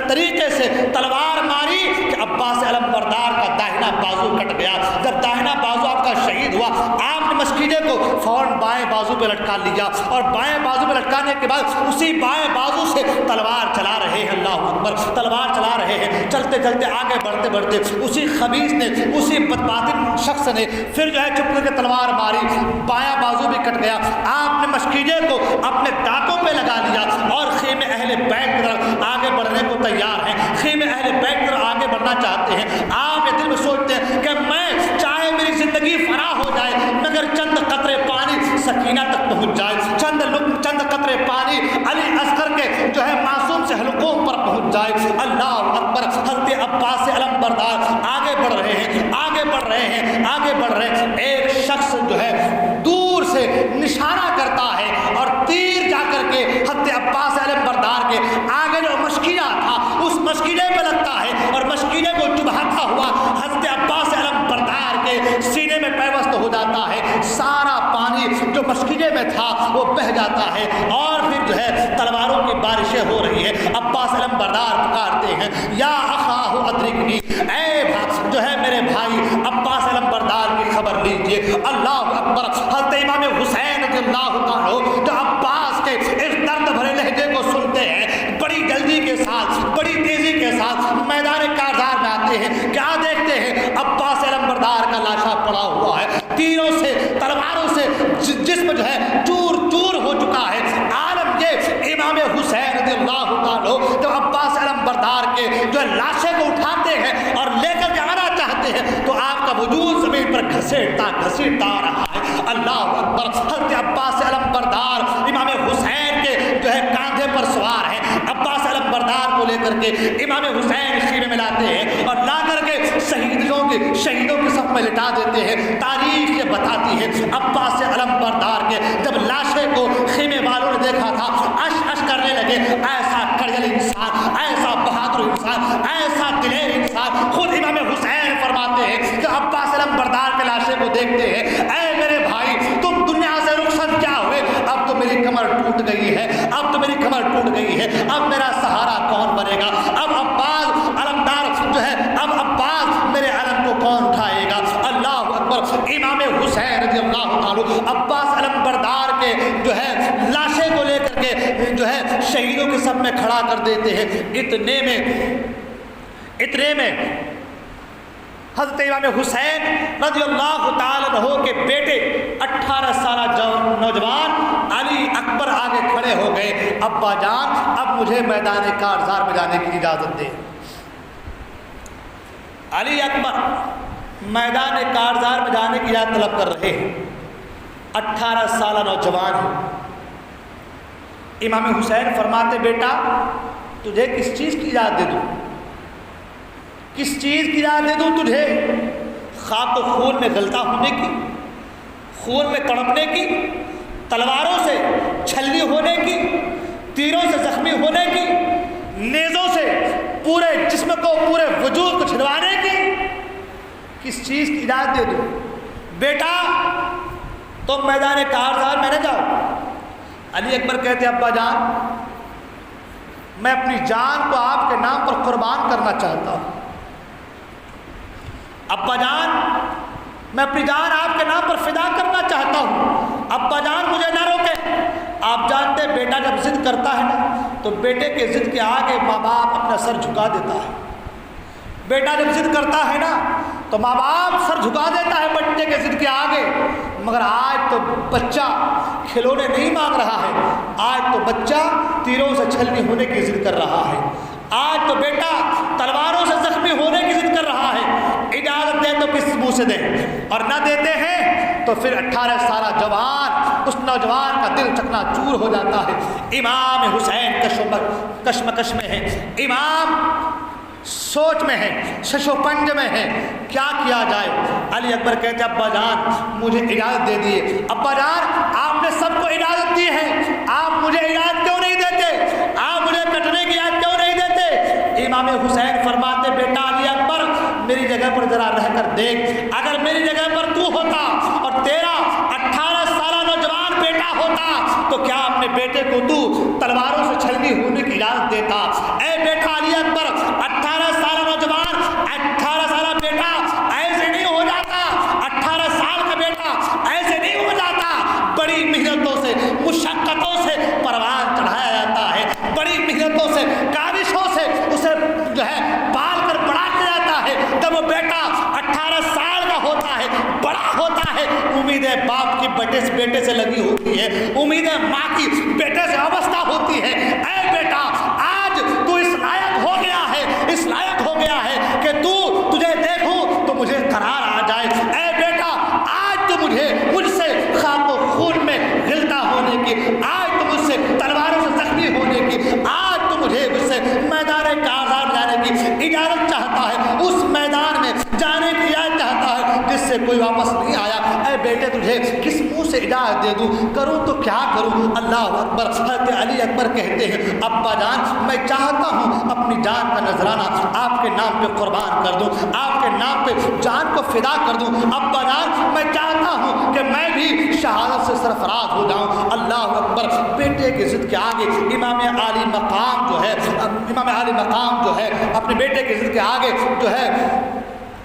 طریقے سے تلوار ماری کہ عباس علمبردار کا داہنا بازو کٹ گیا۔ جب داہنا بازو آپ کا شہید ہوا، آپ نے مشکیزے کو فوراً بائیں بازو پہ لٹکا لیا، اور بائیں بازو پہ لٹکانے کے بعد اسی بائیں بازو سے تلوار چلا رہے ہیں۔ اللہ اکبر، تلوار چلا رہے ہیں، چلتے آگے بڑھتے اسی خبیث نے، اسی بدباطن شخص نے پھر جو ہے چپ کر کے تلوار ماری، بایاں بازو بھی کٹ گیا۔ آپ نے مشکیزے کو اپنے دانتوں پہ لگا لیا اور خیمے اہل بیت کی طرف آگے بڑھنے کو تیار ہیں، خیمے اہل بیت کی طرف آگے بڑھنا چاہتے ہیں۔ آپ یہ دل میں سوچتے ہیں کہ میں چاہے میری زندگی فنا ہو جائے مگر چند قطرے پانی سکینہ تک پہنچ جائے، چند قطرے پانی علی اصغر کے جو ہے معصوم سے حلقوں پر پہنچ جائے۔ اللہ اکبر، حضرت عباس علمبردار آگے بڑھ رہے ہیں۔ ایک شخص جو ہے دور سے نشانہ کرتا ہے اور تیر جا کر کے حضرت عباس علمبردار کے آگے جو مشکیزہ تھا اس مشکیزے پہ لگتا ہے، اور مشکیزے کو چبھاتا ہوا حضرت عباس علمبردار کے سینے میں پیوست ہو جاتا ہے۔ سارا پانی جو مشکیزے میں تھا وہ بہہ جاتا ہے، اور پھر جو ہے تلواروں کی بارشیں ہو رہی ہے۔ عباس علمبردار پکارتے ہیں یا اخاہ ادرکنی، اے جو ہے میرے بھائی عباس علمبردار کی خبر لیجئے۔ اللہ اکبر، حضرت امام حسین رضی اللہ عنہ جو عباس کے اس درد بھرے لہجے کو سنتے ہیں، بڑی جلدی کے ساتھ، بڑی تیزی کے ساتھ میدان کارزار میں آتے ہیں۔ کیا دیکھتے ہیں؟ عباس علمبردار کا لاشا پڑا ہوا ہے، تیروں سے تلواروں سے جسم جو ہے چور چور ہو چکا ہے۔ عالم یہ امام حسین رضی اللہ عنہ جب عباس علمبردار کے جو لاشے کو اٹھاتے ہیں اور لے کر کے آنا چاہتے ہیں تو آپ کا وجود زمین پر گھسیٹتا آ رہا ہے۔ اللہ اکبر، حضرت عباس علمبردار امام حسین کے جو ہے کاندھے پر سوار ہیں۔ عباس علمبردار کو لے کر کے امام حسین خیمے میں لاتے ہیں اور لا کر کے شہیدوں کے صف میں لٹا دیتے ہیں۔ تاریخ یہ بتاتی ہے عباس علمبردار کے جب لاشے کو خیمے والوں نے دیکھا تھا اش کرنے لگے، ایسا کڑیل انسان، ایسا بہادر انسان، ایسا دلیر انسان۔ خود امام حسین فرماتے ہیں کہ عباس علمبردار کے لاشے کو دیکھتے ہیں، اے میرے بھائی تم دنیا سے رخصت کیا ہوئے؟ اب تو میری کمر ٹوٹ گئی ہے، اب میرا سہارا کون بنے گا؟ اب عباس علمدار جو ہے، اب عباس میرے علم کو کون اٹھائے گا؟ اللہ اکبر، امام حسین رضی اللہ عنہ عباس علمبردار کے جو ہے لاشے کو لے کر کے جو ہے شہیدوں کے صف میں کھڑا کر دیتے ہیں۔ اتنے میں حضرت امام حسین رضی اللہ تعالی عنہ کے بیٹے 18 سالہ نوجوان علی اکبر آگے کھڑے ہو گئے، ابا جان اب مجھے میدان کارزار میں جانے کی اجازت دے۔ علی اکبر میدان کارزار میں جانے کی اجازت طلب کر رہے ہیں. 18 سالہ نوجوان ہے. امام حسین فرماتے بیٹا تجھے کس چیز کی اجازت دے دوں؟ کس چیز کی اجازت دے دوں تجھے؟ خاک و خون میں غلطہ ہونے کی، خون میں تڑپنے کی، تلواروں سے چھلنی ہونے کی، تیروں سے زخمی ہونے کی، نیزوں سے پورے جسم کو، پورے وجود کو چھلوانے کی، کس چیز کی اجازت دے دوں؟ بیٹا تم میدان کارزار میں نہ جاؤ. علی اکبر کہتے ابا جان میں اپنی جان کو آپ کے نام پر قربان کرنا چاہتا ہوں. ابا جان میں اپنی جان آپ کے نام پر فدا کرنا چاہتا ہوں. ابا جان مجھے نہ روکے. آپ جانتے ہیں بیٹا جب ضد کرتا ہے نا تو بیٹے کے ضد کے آگے ماں باپ اپنا سر جھکا دیتا ہے. بیٹا جب ضد کرتا ہے نا تو ماں باپ سر جھکا دیتا ہے بچے کے ضد کے آگے. مگر آج تو بچہ کھلونے نہیں مانگ رہا ہے، آج تو بچہ تیروں سے چھلنی ہونے کی ضد کر رہا ہے. آج تو بیٹا تلواروں سے زخمی ہونے کی ضد کر رہا ہے. اجازت دیں تو کس منہ سے دیں، اور نہ دیتے ہیں تو پھر 18 سالہ جوان، اس نوجوان کا دل چکنا چور ہو جاتا ہے. امام حسین کشمکش میں ہے، امام سوچ میں ہے، شش و پنج میں ہے، کیا کیا جائے. علی اکبر کہتے ابا جان مجھے اجازت دے دیے. ابا جان آپ نے سب کو اجازت دی ہے، آپ مجھے اجازت کیوں نہیں دیتے؟ آپ مجھے کٹنے کی اجازت کیوں نہیں دیتے؟ امام حسین فرماتے بیٹا علی اکبر میری جگہ پر ذرا رہ کر دیکھ، اگر میری جگہ پر تو ہوتا اور تیرا 18 سالہ نوجوان بیٹا ہوتا تو کیا اپنے بیٹے کو تو تلواروں سے چھلنی ہونے کی اجازت دیتا؟ اے بیٹا علی اکبر 18 سالہ نوجوان، 18 سالہ بیٹا ایسے نہیں ہو جاتا. 18 سال کا بیٹا ایسے نہیں ہو جاتا. بڑی محنتوں سے، مشقتوں سے پروان چڑھایا جاتا ہے، بڑی محنتوں سے، کاوشوں سے اسے جو ہے پال کر بڑا کیا جاتا ہے. جب وہ بیٹا 18 سال کا ہوتا ہے، بڑا ہوتا ہے، امیدیں باپ کی بیٹے سے لگی ہوتی ہے، امیدیں ماں کی بیٹے سے وابستہ ہوتی ہے. اے بیٹا آج تو اس لائق ہو گیا ہے، اس لائق ہو گیا ہے کہ تجھے دیکھوں تو مجھے قرار آ جائے. اے بیٹا آج تو مجھ سے خاک و خون میں غلطہ ہونے کی، آج تو مجھ سے تلواروں سے زخمی ہونے کی، آج تو مجھ سے میدان کارزار جانے کی اجازت چاہتا ہے، اس میدان میں جانے کی اجازت چاہتا ہے جس سے کوئی واپس نہیں آیا. اے بیٹے تجھے کس منہ سے اجازت دے دوں؟ کروں تو کیا کروں؟ اللہ اکبر. حضرت علی اکبر کہتے ہیں ابا جان میں چاہتا ہوں اپنی جان کا نذرانہ آپ کے نام پہ قربان کر دوں، آپ کے نام پہ جان کو فدا کر دوں. ابا جان میں چاہتا ہوں کہ میں بھی شہادت سے سرفراز ہو جاؤں. اللہ اکبر. بیٹے کی ضد کے آگے امام عالی مقام جو ہے اپنے بیٹے کی ضد کے آگے جو ہے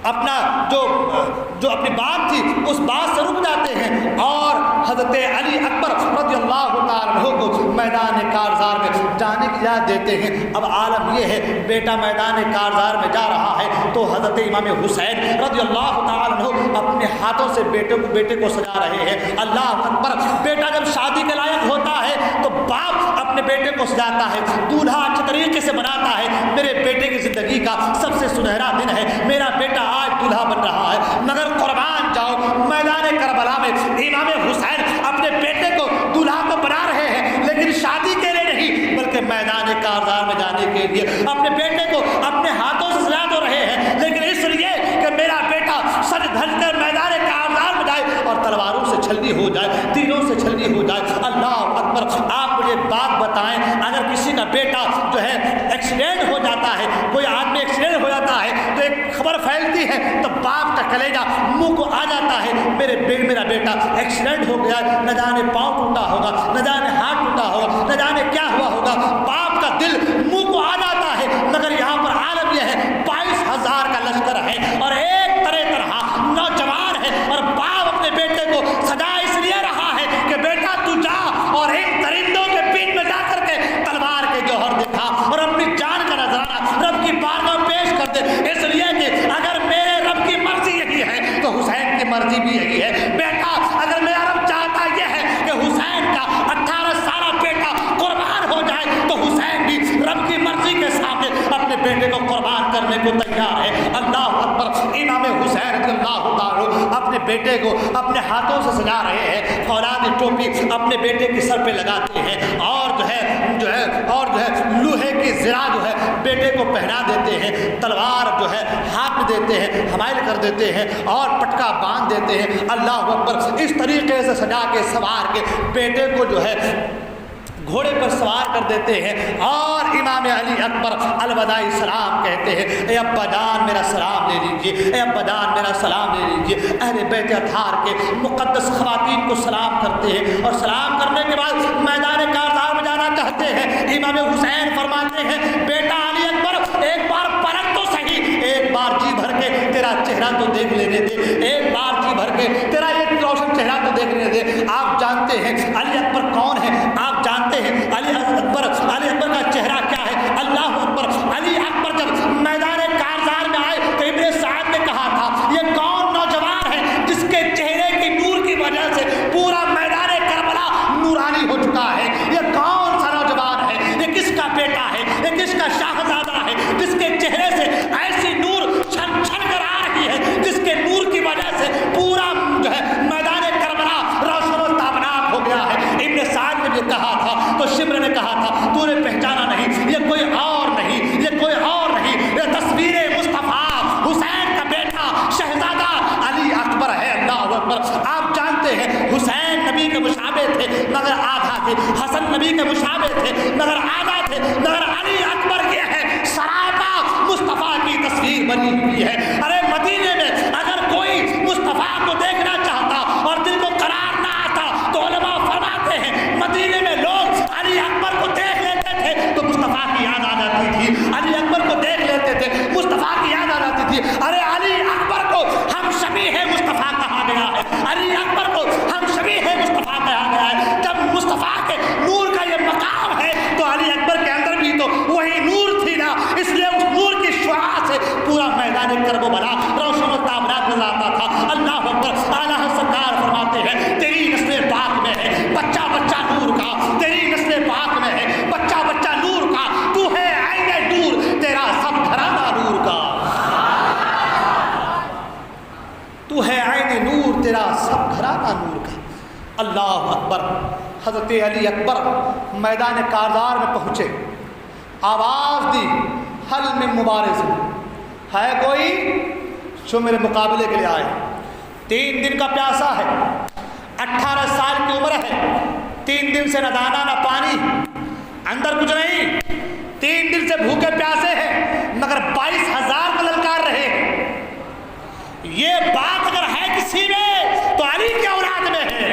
اپنا جو اپنی بات تھی اس بات سے رک جاتے ہیں اور حضرت علی اکبر رضی اللہ تعالیٰ عنہ کو میدان کارزار میں جانے کی اجازت دیتے ہیں. اب عالم یہ ہے بیٹا میدان کارزار میں جا رہا ہے تو حضرت امام حسین رضی اللہ تعالیٰ عنہ اپنے ہاتھوں سے بیٹے کو سجا رہے ہیں. اللہ اکبر. بیٹا جب شادی کے لائق ہوتا ہے تو باپ اپنے بیٹے کو سجاتا ہے، دولہا اچھے طریقے سے بناتا ہے. میرے بیٹے کی زندگی کا سب سے سنہرا دن ہے، میرا بیٹا آج دولہا بن رہا ہے. مگر قربان جاؤ میدان کربلا میں امام حسین اپنے بیٹے کو دولہا تو بنا رہے ہیں لیکن شادی کے لیے نہیں بلکہ میدان کارزار میں جانے کے لیے اپنے بیٹے کو اپنے ہاتھوں سے سجا تو رہے ہیں، لیکن اس لیے کہ میرا بیٹا سج دھج کر میدان کارزار میں جائے اور تلواروں سے چھلنی ہو جائے، تیروں سے چھلنی ہو جائے. اللہ اکبر. آپ مجھے بات بتائیں اگر کسی کا بیٹا جو ہے ایکسیڈنٹ ہو جاتا ہے، کوئی آدمی ایکسیڈنٹ ہو جاتا ہے تو ایک خبر پھیلتی ہے تو باپ کا کلیجہ منہ کو آ جاتا ہے میرا بیٹا ایکسیڈنٹ ہو گیا، نہ جانے پاؤں ٹوٹا ہوگا، نہ جانے ہاتھ ٹوٹا ہوگا، نہ جانے کیا ہوا ہوگا. باپ کا دل منہ کو آ جاتا ہے. مگر یہاں پر عالم یہ ہے 22,000 کا لشکر ہے اور ایک طرح نوجوان ہے اور باپ اپنے بیٹے کو سجا اس لیے رہا ہے کہ بیٹا تو جا اور ان درندوں کے پیٹ میں جا کر کے تلوار کے جوہر دکھا اور اپنی جان کا نذرانہ رب کی بارگاہ میں پیش کر دے. اس لیے کہ اگر میرے رب کی مرضی یہی ہے تو حسین کی مرضی بھی یہی ہے. بیٹا اگر میرا رب چاہتا یہ ہے کہ حسین کا 18 سالہ بیٹا قربان ہو جائے تو حسین بھی رب کی مرضی کے سامنے اپنے بیٹے کو قربان کر کرنے کو تیار ہے۔ اللہ اکبر۔ امام حسین رضی اللہ تعالی اپنے بیٹے کو اپنے ہاتھوں سے سجا رہے ہیں، فولادی ٹوپی اپنے بیٹے کے سر پہ لگاتے ہیں اور جو ہے لوہے کی زرہ جو ہے بیٹے کو پہنا دیتے ہیں، تلوار جو ہے ہاتھ میں دیتے ہیں، حمائل کر دیتے ہیں اور پٹکا باندھ دیتے ہیں۔ اللہ اکبر۔ اس طریقے سے سجا کے سوار کے بیٹے کو جو ہے گھوڑے پر سوار کر دیتے ہیں اور امام علی اکبر الوداعی سلام کہتے ہیں، اے ابا جان میرا سلام لے لیجیے، اے ابا جان میرا سلام لے لیجیے۔ اہل بیت اطہار کے مقدس خواتین کو سلام کرتے ہیں اور سلام کرنے کے بعد میدان کارزار میں جانا چاہتے ہیں۔ امام حسین فرماتے ہیں، بیٹا علی اکبر ایک بار پلٹ تو صحیح، ایک بار جی بھر کے تیرا چہرہ تو دیکھ لینے دے، ایک بار جی بھر کے تیرا ایک روشن چہرہ تو دیکھ لینے دے۔ آپ جانتے ہیں علی اکبر کون ہے؟ آپ جانتے ہیں علی اکبر کا چہرہ کیا ہے؟ اللہ اکبر۔ علی اکبر جب میدان کارزار میں آئے تو ابن سعد نے کہا تھا، یہ کون نوجوان ہے جس کے چہرے کی نور کی وجہ سے پورا میدان کربلا نورانی ہو چکا ہے؟ یہ کون سا نوجوان ہے؟ یہ کس کا بیٹا ہے؟ یہ کس کا شاہزادہ ہے جس کے چہرے سے ایسی نور چھن چھن کر آ رہی ہے، جس کے نور کی وجہ سے پورا جو ہے میدان کربلا روشن و تابناک ہو گیا ہے؟ ابن سعد نے یہ کہا تھا تو شمر نے کہا تھا، تو نے پہچانا نہیں، یہ کوئی اور نہیں، یہ کوئی اور نہیں، یہ تصویر مصطفیٰ حسین کا بیٹا شہزادہ علی اکبر ہے۔ اللہ اکبر۔ آپ جانتے ہیں حسین نبی کے مشابہ تھے مگر آدھا تھے، حسن نبی کے مشابہ تھے مگر آدھا تھے، مگر علی اکبر یہ ہے سراپا مصطفیٰ کی تصویر بنی ہوئی ہے۔ ارے مدینے میں اگر کوئی مصطفیٰ کو دیکھنا چاہتا اور دل کو قرار نہ آتا تو علماء فرماتے ہیں مدینے میں لوگ علی اکبر کو دیکھ لیتے تھے تو مصطفیٰ کی یاد آ جاتی تھی، علی اکبر کو دیکھ لیتے تھے مصطفیٰ کی یاد آ جاتی تھی۔ ارے علی اکبر کو ہم شبیہ مصطفیٰ کہا گیا ہے، علی اکبر کو ہم شبیہ مصطفیٰ کہا گیا ہے۔ جب مصطفیٰ کے نور کا یہ مقام ہے تو علی اکبر کے اندر بھی تو وہی نور تھی نا، اس لیے اس نور کی شعاع سے پورا میدان کرب و بلا روشن و تابناک نظر آتا تھا۔ اللہ اکبر۔ اعلیٰ سرکار فرماتے ہیں، تیری نسل پاک میں ہے بچہ بچہ نور کا، تیری نسل پاک میں ہے بچہ بچہ نور کا، تو ہے عین نور تیرا سب گھرانہ نور کا، تو ہے عین نور تیرا سب گھرانہ نور کا۔ اللہ اکبر۔ حضرت علی اکبر میدان کارزار میں پہنچے، آواز دی، حل میں مبارز ہے کوئی جو میرے مقابلے کے لیے آئے؟ 3 دن کا پیاسا ہے، 18 سال کی عمر ہے، 3 دن سے نہ دانا نہ پانی، اندر کچھ نہیں، 3 دن سے بھوکے پیاسے ہیں مگر 22,000 کو للکار رہے ہیں۔ یہ بات اگر ہے کسی میں تو علی کی اولاد میں ہے،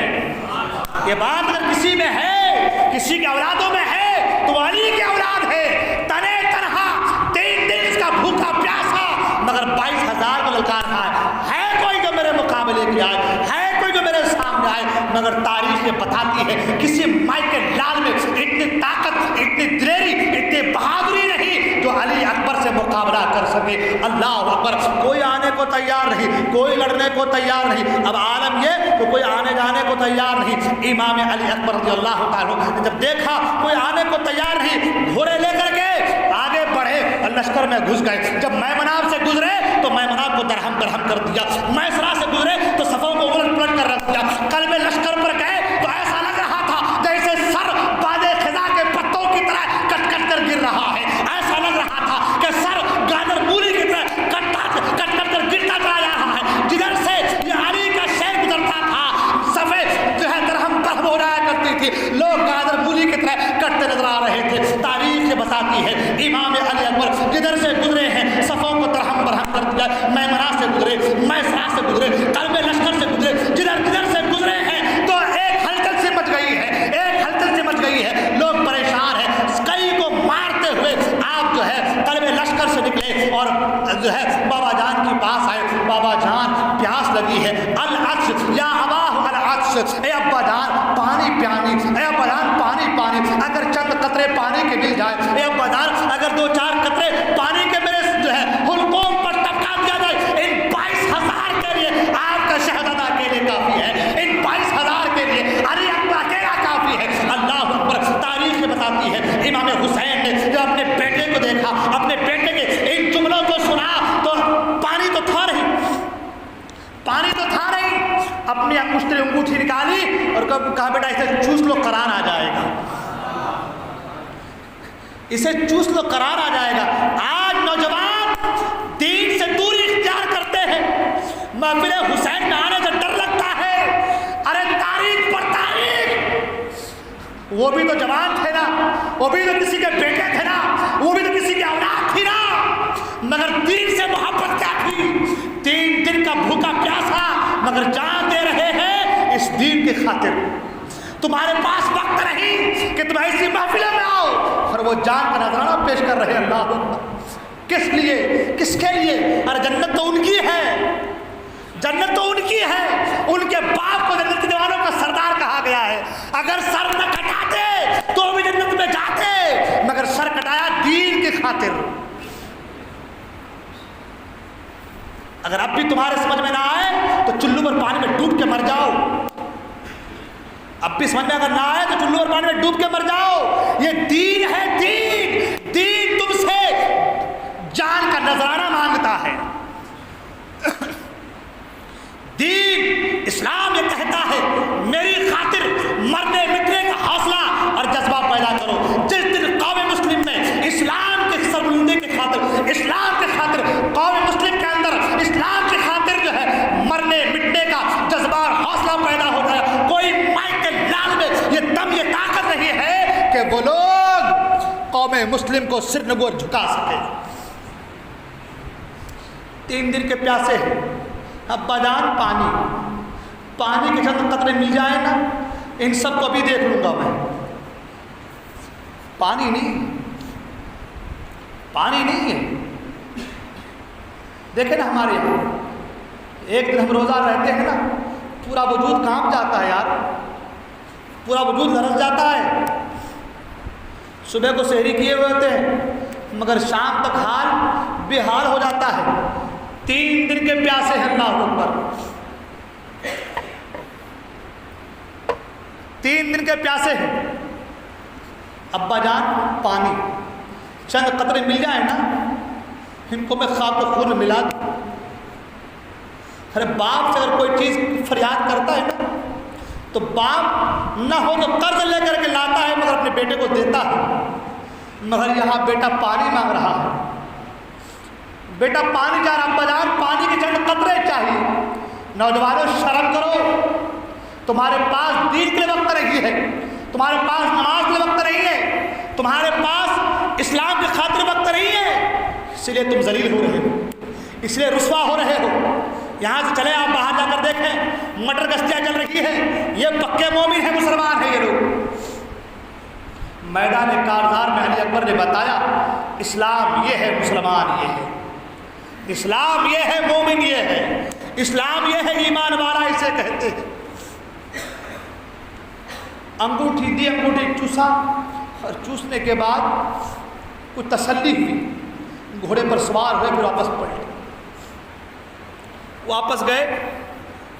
یہ بات اگر کسی میں ہے، کسی کے اولادوں میں ہے تو علی کی اولاد ہے۔ تنے تنہا 3 دن اس کا بھوکا پیاسا مگر 22,000 کو للکار رہا ہے کوئی جو میرے مقابلے کے آئے، ہے کوئی جو میرے سامنے آئے؟ مگر تاریخ یہ بتاتی ہے کسی مائیکل لال میں اتنی طاقت، اتنی دلیری، اتنی بہادری نہیں جو علی اکبر سے مقابلہ کر سکے۔ اللہ اکبر۔ کوئی آنے کو تیار نہیں، کوئی لڑنے کو تیار نہیں۔ اب عالم یہ کہ کوئی آنے جانے کو تیار نہیں۔ امام علی اکبر رضی اللہ تعالیٰ نے جب دیکھا کوئی آنے کو تیار نہیں، گھوڑے لے کر کے آگے بڑھے، لشکر میں گھس گئے۔ جب میمناب سے گزرے تو میمناب کو درہم درہم کر دیا، میسرا سے گزرے تو صفوں کو الٹ پلٹ کر رکھ دیا۔ قلب لشکر پر گئے تو ایسا لگ رہا تھا جیسے سر باد خزاں کے پتوں کی طرح کٹ کٹ کر گر رہا ہے، ایسا لگ رہا تھا کہ سر گاجر مولی کی طرح کٹ کٹ کر گرتا چلا جا رہا ہے۔ جدھر سے یہ علی کا شیر گزرتا تھا سفید جو ہے درہم برہم ہو جایا کرتی تھی، لوگ گاجر مولی کی طرح کٹتے نظر آ رہے تھے۔ تاریخ یہ بتاتی ہے امام علی اکبر جدھر سے گزرے ہیں صفوں کو درہم برہم کر دیا، میمنا سے گزرے، میسرا سے گزرے، قلب لشکر سے گزرے، جدھر جدھر سے گزرے ہیں تو ایک ہلچل سے مچ گئی ہے، ایک ہلچل سے مچ گئی ہے، لوگ پریشان ہیں۔ کئی کو مارتے ہوئے آپ جو ہے قلب لشکر سے نکلے اور جو ہے بابا جان کے پاس آئے، بابا جان پیاس لگی ہے، العطش یا اباہ العطش، اے ابا جان پانی پیانی، اے ابا جان پانی پانی، اگر چند قطرے پانی کے مل جائے، اے ابا جان اگر 2-4 قطرے پانی کے میرے جو ہے حلقوں پر ٹپکا دیا جائے، ان 22,000 کے لیے آپ کا شہزادہ اکیلے کافی ہے، ان 22,000 کے لیے علی اکبر اکیلا کافی ہے۔ اللہ اکبر۔ تاریخ یہ بتاتی ہے امام حسین نے جب اپنے بیٹے کو دیکھا، اپنے بیٹے کے ان جملوں کو اپنی انگوٹھی نکالی اور کہا بیٹا اسے چوس لو قرار آ جائے گا، اسے چوس لو قرار آ جائے گا۔ آج نوجوان دین سے دوری اختیار کرتے ہیں، محفل حسین میں آنے سے ڈر لگتا ہے۔ ارے تاریخ پر تاریخ، وہ بھی تو جوان تھے نا، وہ بھی تو کسی کے بیٹے تھے نا، وہ بھی تو کسی کی اولاد تھی نا، مگر دین سے محبت کیا تھی؟ 3 دن کا بھوکا پیاسا مگر جان دے رہے ہیں اس دین کی خاطر۔ تمہارے پاس وقت نہیں کہ تم ایسی محفلوں میں آؤ اور وہ جان کا نذرانہ پیش کر رہے ہیں۔ اللہ کس لیے، کس کے لیے؟ ارے جنت تو ان کی ہے، جنت تو ان کی ہے، ان کے باپ کو جنت کے دیوانوں کا سردار کہا گیا ہے۔ اگر سر نہ کٹاتے تو بھی جنت میں جاتے، مگر سر کٹایا دین کی خاطر۔ اگر اب بھی تمہارے سمجھ میں نہ آئے تو چلو پر پانی میں ڈوب کے مر جاؤ۔ اب بھی سمجھ میں اگر نہ آئے تو چلو پر پانی میں ڈوب کے مر جاؤ۔ یہ دین ہے، دین، دین تم سے جان کا نذرانہ مانگتا ہے۔ دین اسلام یہ کہتا ہے میری خاطر مرنے مٹنے کا حوصلہ اور جذبہ پیدا کرو۔ جس دن قوم مسلم میں اسلام کے سربلندی کی خاطر، اسلام کی خاطر، قوم مسلم کے اندر اسلام کی خاطر جو ہے مرنے مٹنے کا جذبہ اور حوصلہ پیدا ہوتا ہے، کوئی مائک کے لال میں یہ دم یہ طاقت نہیں ہے کہ وہ لوگ قوم مسلم کو سر نگور جھکا سکے۔ 3 دن کے پیاسے ہیں، ابا جان پانی کے چند قطرے مل جائیں نا، ان سب کو بھی دیکھ لوں گا میں۔ پانی نہیں ہے۔ دیکھیں نا ہمارے یہاں ایک دن ہم روزہ رہتے ہیں نا، پورا وجود کانپ جاتا ہے یار، پورا وجود لرز جاتا ہے۔ صبح کو سحری کیے ہوئے ہوتے ہیں مگر شام تک حال بے حال ہو جاتا ہے۔ 3 دن کے پیاسے ہیں، اللہ اکبر، 3 دن کے پیاسے ہیں۔ ابا جان پانی، چند قطرے مل جائیں نا، ان کو میں خاک و خون میں ملا دوں۔ ارے باپ سے اگر کوئی چیز فریاد کرتا ہے نا تو باپ نہ ہو تو قرض لے کر کے لاتا ہے مگر اپنے بیٹے کو دیتا ہے، مگر یہاں بیٹا پانی مانگ رہا ہے، بیٹا پانی چاہ رہا۔ ابا جان پانی کے چند قطرے چاہیے۔ نوجوانوں شرم کرو، تمہارے پاس دین کے لیے وقت نہیں ہے، تمہارے پاس نماز کے لیے وقت نہیں ہے، تمہارے پاس اسلام کی خاطر وقت نہیں ہے، اس لیے تم ذلیل ہو رہے ہو، اس لیے رسوا ہو رہے ہو۔ یہاں سے چلے آپ باہر جا کر دیکھیں، مٹر گشتیاں چل رہی ہیں، یہ پکے مومن ہیں، مسلمان ہیں یہ لوگ۔ میدان کارزار میں علی اکبر نے بتایا اسلام یہ ہے، مسلمان یہ ہے، اسلام یہ ہے، مومن یہ ہے، اسلام یہ ہے، ایمان والا اسے کہتے ہیں۔ انگوٹھی دی، انگوٹھی چوسا، اور چوسنے کے بعد کچھ تسلی ہوئی، گھوڑے پر سوار ہوئے، پھر واپس پلٹے، واپس گئے،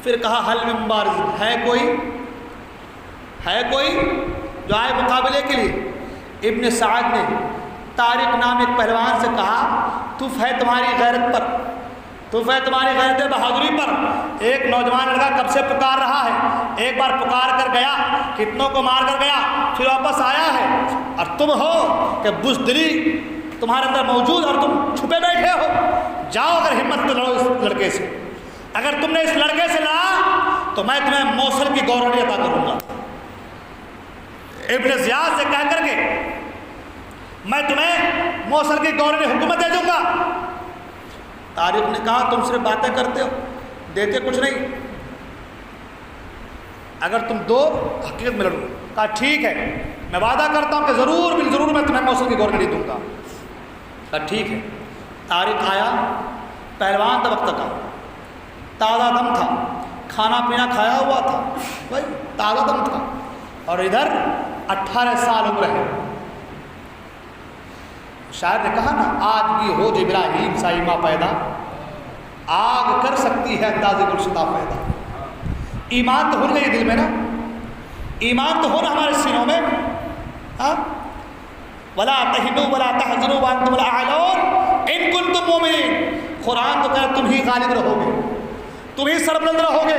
پھر کہا حل میں مبارز ہے کوئی جو آئے مقابلے کے لیے؟ ابن سعد نے طارق نام ایک پہلوان سے کہا تف ہے تمہاری غیرت پر، تف ہے تمہاری غیرت بہادری پر۔ ایک نوجوان لڑکا کب سے پکار رہا ہے، ایک بار پکار کر گیا، کتنوں کو مار کر گیا، پھر واپس آیا ہے، اور تم ہو کہ بزدلی تمہارے اندر موجود اور تم چھپے بیٹھے ہو۔ جاؤ اگر ہمت تو لڑو اس لڑکے سے، اگر تم نے اس لڑکے سے لڑا تو میں تمہیں موصل کی گورنری عطا کروں گا۔ ابن زیاد سے کہہ کر کے میں تمہیں موصل کی گورنری حکومت دے دوں گا۔ طارق نے کہا تم صرف باتیں کرتے ہو، دیتے کچھ نہیں، اگر تم دو حقیقت میں لڑو۔ کہا ٹھیک ہے، میں وعدہ کرتا ہوں کہ ضرور میں تمہیں موصل کی گورنری دوں گا۔ کہا ٹھیک ہے۔ طارق آیا، پہلوان تھا، وقت کا تازہ دم تھا، کھانا پینا کھایا ہوا تھا، بھائی تازہ دم تھا، اور ادھر 18 سال عمر ہے۔ شاعر نے کہا نا آج بھی ہو جو ابراہیم سا ایما پیدا، آگ کر سکتی ہے انداز گلشتہ پیدا۔ ایمان تو ہونا چاہیے دل میں نا، ایمان تو ہونا ہمارے سینوں میں، ہاں ولا تہنوا ولا تحزنوا وانتم الاعلون ان کنتم مؤمنین۔ قرآن تو کہہ تم ہی غالب رہو گے، تم ہی سربلند رہو گے،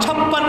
56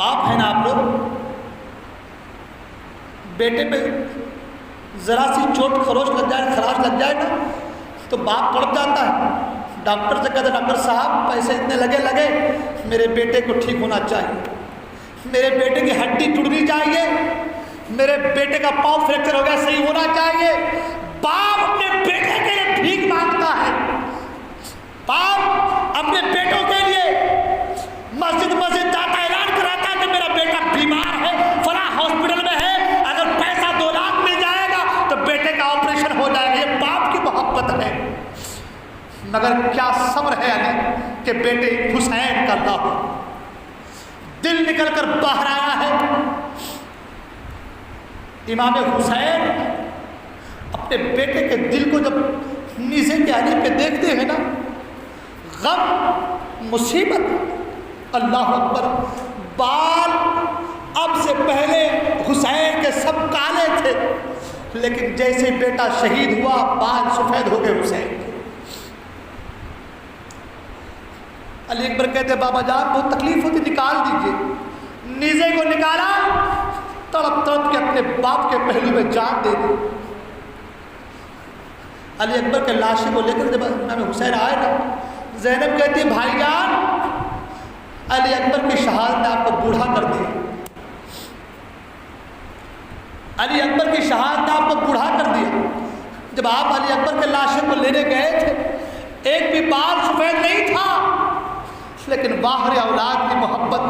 باپ ہے نا آپ لوگ، بیٹے پہ ذرا سی چوٹ خراش لگ جائے نا تو باپ تڑپ جاتا ہے، ڈاکٹر سے کہتا ہے ڈاکٹر صاحب پیسے اتنے لگے میرے بیٹے کو ٹھیک ہونا چاہیے، میرے بیٹے کی ہڈی ٹوٹنی چاہیے، میرے بیٹے کا پاؤں فریکچر ہو گیا صحیح ہونا چاہیے۔ باپ اپنے بیٹے کے لیے بھیک مانگتا ہے، باپ اپنے بیٹوں کے لیے مسجد جاتا ہے، اعلان کراتا ہے کہ میرا بیٹا بیمار ہے، فلاں ہاسپٹل میں ہے، اگر پیسہ 2 لاکھ مل جائے گا تو بیٹے کا آپریشن ہو جائے گا۔ یہ باپ کی محبت ہے۔ مگر کیا صبر ہے علی کہ بیٹے حسین کا نہ ہو، دل نکل کر باہر آیا ہے۔ امام حسین اپنے بیٹے کے دل کو جب نیزے کے آنے پہ دیکھتے ہیں نا، غم مصیبت، اللہ اکبر، بال اب سے پہلے حسین کے سب کالے تھے، لیکن جیسے بیٹا شہید ہوا بال سفید ہو گئے حسین کے۔ علی اکبر کہتے بابا جان بہت تکلیف ہوتی، نکال دیجئے۔ نیزے کو نکالا، تڑپ تڑپ کے اپنے باپ کے پہلو میں جان دے دی۔ علی اکبر کے لاشے کو لے کر جب امام حسین آئے نا، زینب کہتی بھائی جان علی اکبر کی شہادت نے آپ کو بوڑھا کر دیا، علی اکبر کی شہادت نے آپ کو بوڑھا کر دیا۔ جب آپ علی اکبر کے لاشے کو لینے گئے تھے ایک بھی بال سفید نہیں تھا، لیکن باہر اولاد کی محبت،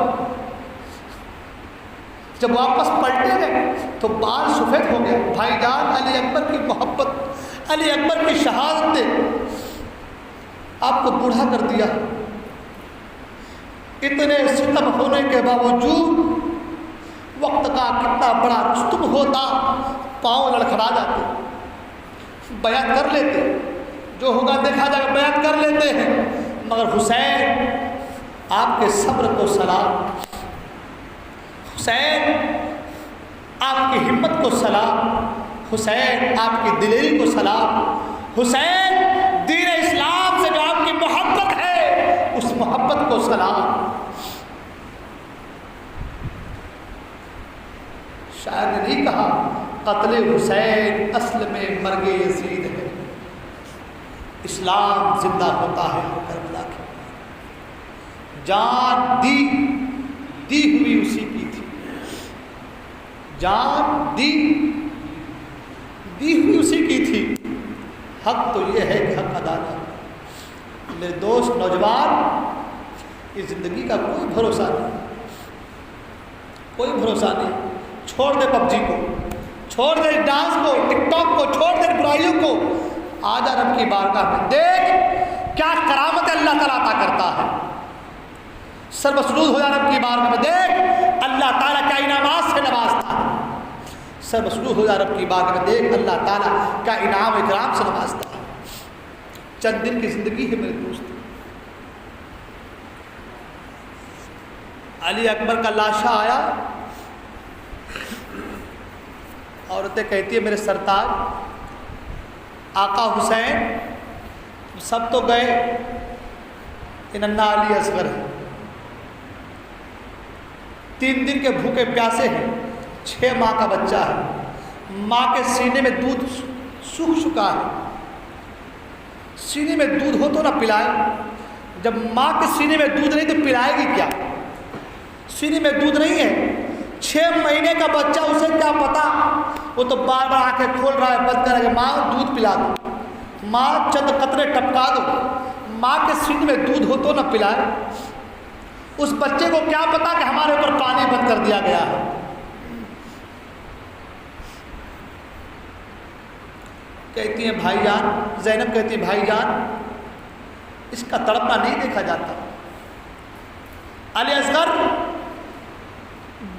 جب واپس پلٹے گئے تو بال سفید ہو گیا۔ بھائی جان علی اکبر کی محبت، علی اکبر کی شہادت نے آپ کو بوڑھا کر دیا۔ اتنے ستم ہونے کے باوجود وقت کا کتنا بڑا رستم ہوتا، پاؤں لڑکھڑا جاتے، بیعت کر لیتے، جو ہوگا دیکھا جائے گا، بیعت کر لیتے ہیں۔ مگر حسین آپ کے صبر کو سلام، حسین آپ کی ہمت کو سلام، حسین آپ کی دلیری کو سلام، حسین دین اسلام سے جو آپ کی محبت ہے اس محبت کو سلام۔ شاعر نے نہیں کہا قتل حسین اصل میں مرگ یزید ہے، اسلام زندہ ہوتا ہے کربلا کے، جان دی ہوئی اسی کی تھی، جان دی ہوئی اسی کی تھی۔ حق تو یہ ہے کہ حق ادا نہ، میرے دوست نوجوان، اس زندگی کا کوئی بھروسہ نہیں، کوئی بھروسہ نہیں۔ چھوڑ دے پب جی کو، چھوڑ دے ڈانس کو، ٹک ٹاک کو، چھوڑ دے برائیوں کو، آ جا رب کی بارگاہ میں، دیکھ کیا کرامت اللہ تعالیٰ عطا کرتا ہے، سر مسرور ہو جا رب کی بارگاہ میں، دیکھ اللہ تعالیٰ کیا انعامات سے نوازتا ہے، سر مسرور ہو جا رب کی بارگاہ میں، دیکھ اللہ تعالیٰ کا انعام اکرام سے نوازتا ہے۔ چند دن کی زندگی ہے میرے دوست۔ علی اکبر کا لاشا آیا، عورتیں کہتی ہیں میرے سرتاج آقا حسین سب تو گئے، اننا علی اصغر ہے، 3 دن کے بھوکے پیاسے ہیں، 6 ماہ کا بچہ ہے، ماں کے سینے میں دودھ سوکھ چکا ہے، سینے میں دودھ ہو تو نہ پلائے، جب ماں کے سینے میں دودھ نہیں تو پلائے گی کیا؟ سینے میں دودھ نہیں ہے، 6 مہینے کا بچہ، اسے کیا پتا، وہ تو بار بار آنکھیں کھول رہا ہے، بند کر رہا ہے، ماں دودھ پلا دو، ماں چند قطرے ٹپکا دو، ماں کے سینے میں دودھ ہو تو نہ پلائے۔ اس بچے کو کیا پتا کہ ہمارے اوپر پانی بند کر دیا گیا ہے۔ کہتی ہیں بھائی جان، زینب کہتی ہے بھائی جان اس کا تڑپنا نہیں دیکھا جاتا، علی اصغر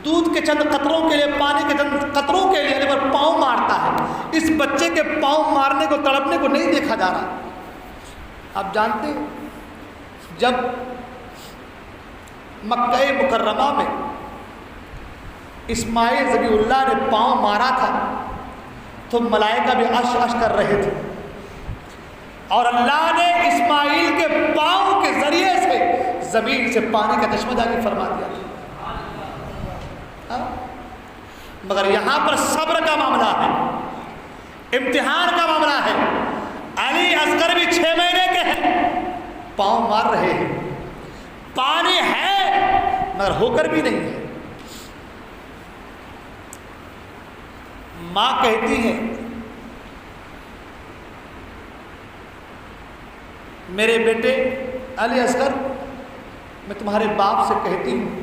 دودھ کے چند قطروں کے لیے، پانی کے چند قطروں کے لیے علی پر پاؤں مارتا ہے، اس بچے کے پاؤں مارنے کو، تڑپنے کو نہیں دیکھا جا رہا۔ آپ جانتے ہیں جب مکہ مکرمہ میں اسماعیل ذبیح اللہ نے پاؤں مارا تھا تو ملائکہ بھی عش عش کر رہے تھے، اور اللہ نے اسماعیل کے پاؤں کے ذریعے سے زمین سے پانی کا چشمہ جاری فرما دیا۔ مگر یہاں پر صبر کا معاملہ ہے، امتحان کا معاملہ ہے۔ علی اصغر بھی 6 مہینے کے ہیں، پاؤں مار رہے ہیں، پانی ہے مگر ہو کر بھی نہیں ہے۔ ماں کہتی ہے میرے بیٹے علی اصغر، میں تمہارے باپ سے کہتی ہوں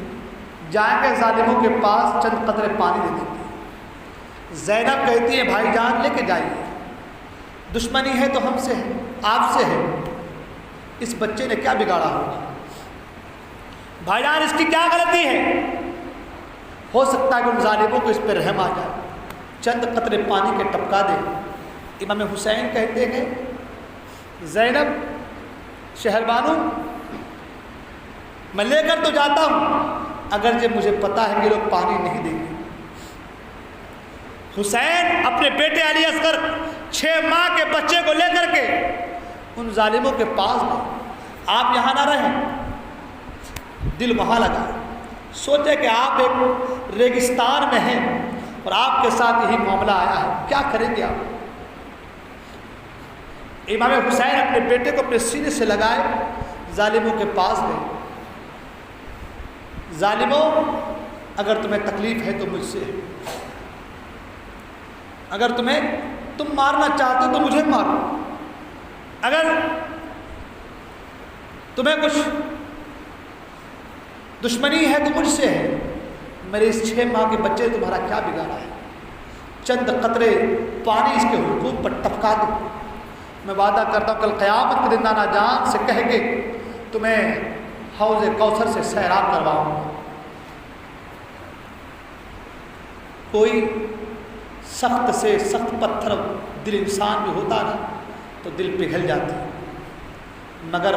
جائیں گے ظالموں کے پاس چند قطرے پانی دے دیں گے۔ زینب کہتی ہے بھائی جان لے کے جائیے، دشمنی ہے تو ہم سے ہے، آپ سے ہے، اس بچے نے کیا بگاڑا ہوگا؟ بھائی جان اس کی کیا غلطی ہے؟ ہو سکتا ہے کہ ان ظالموں کو اس پہ رحم آ جائے، چند قطرے پانی کے ٹپکا دے۔ امام حسین کہتے ہیں زینب شہر بانو میں لے کر تو جاتا ہوں اگرچہ مجھے پتا ہے کہ لوگ پانی نہیں دیں گے۔ حسین اپنے بیٹے علی اصغر 6 ماہ کے بچے کو لے کر کے ان ظالموں کے پاس گئے۔ آپ یہاں نہ رہیں، دل وہاں لگا، سوچے کہ آپ ایک ریگستان میں ہیں اور آپ کے ساتھ یہی معاملہ آیا ہے، کیا کریں گے آپ؟ امام حسین اپنے بیٹے کو اپنے سینے سے لگائے، ظالموں کے پاس گئے۔ ظالموں اگر تمہیں تکلیف ہے تو مجھ سے، اگر تم مارنا چاہتے ہو تو مجھے مارو، اگر تمہیں کچھ دشمنی ہے تو مجھ سے ہے، میرے اس 6 ماہ کے بچے نے تمہارا کیا بگاڑا ہے؟ چند قطرے پانی اس کے حلقوم پر ٹپکا دو، میں وعدہ کرتا ہوں کل قیامت کے دن نانا جان سے کہہ کے تمہیں حوض کوثر سے سیراب کرواؤں گا۔ کوئی سخت سے سخت پتھر دل انسان بھی ہوتا نا تو دل پگھل جاتی، مگر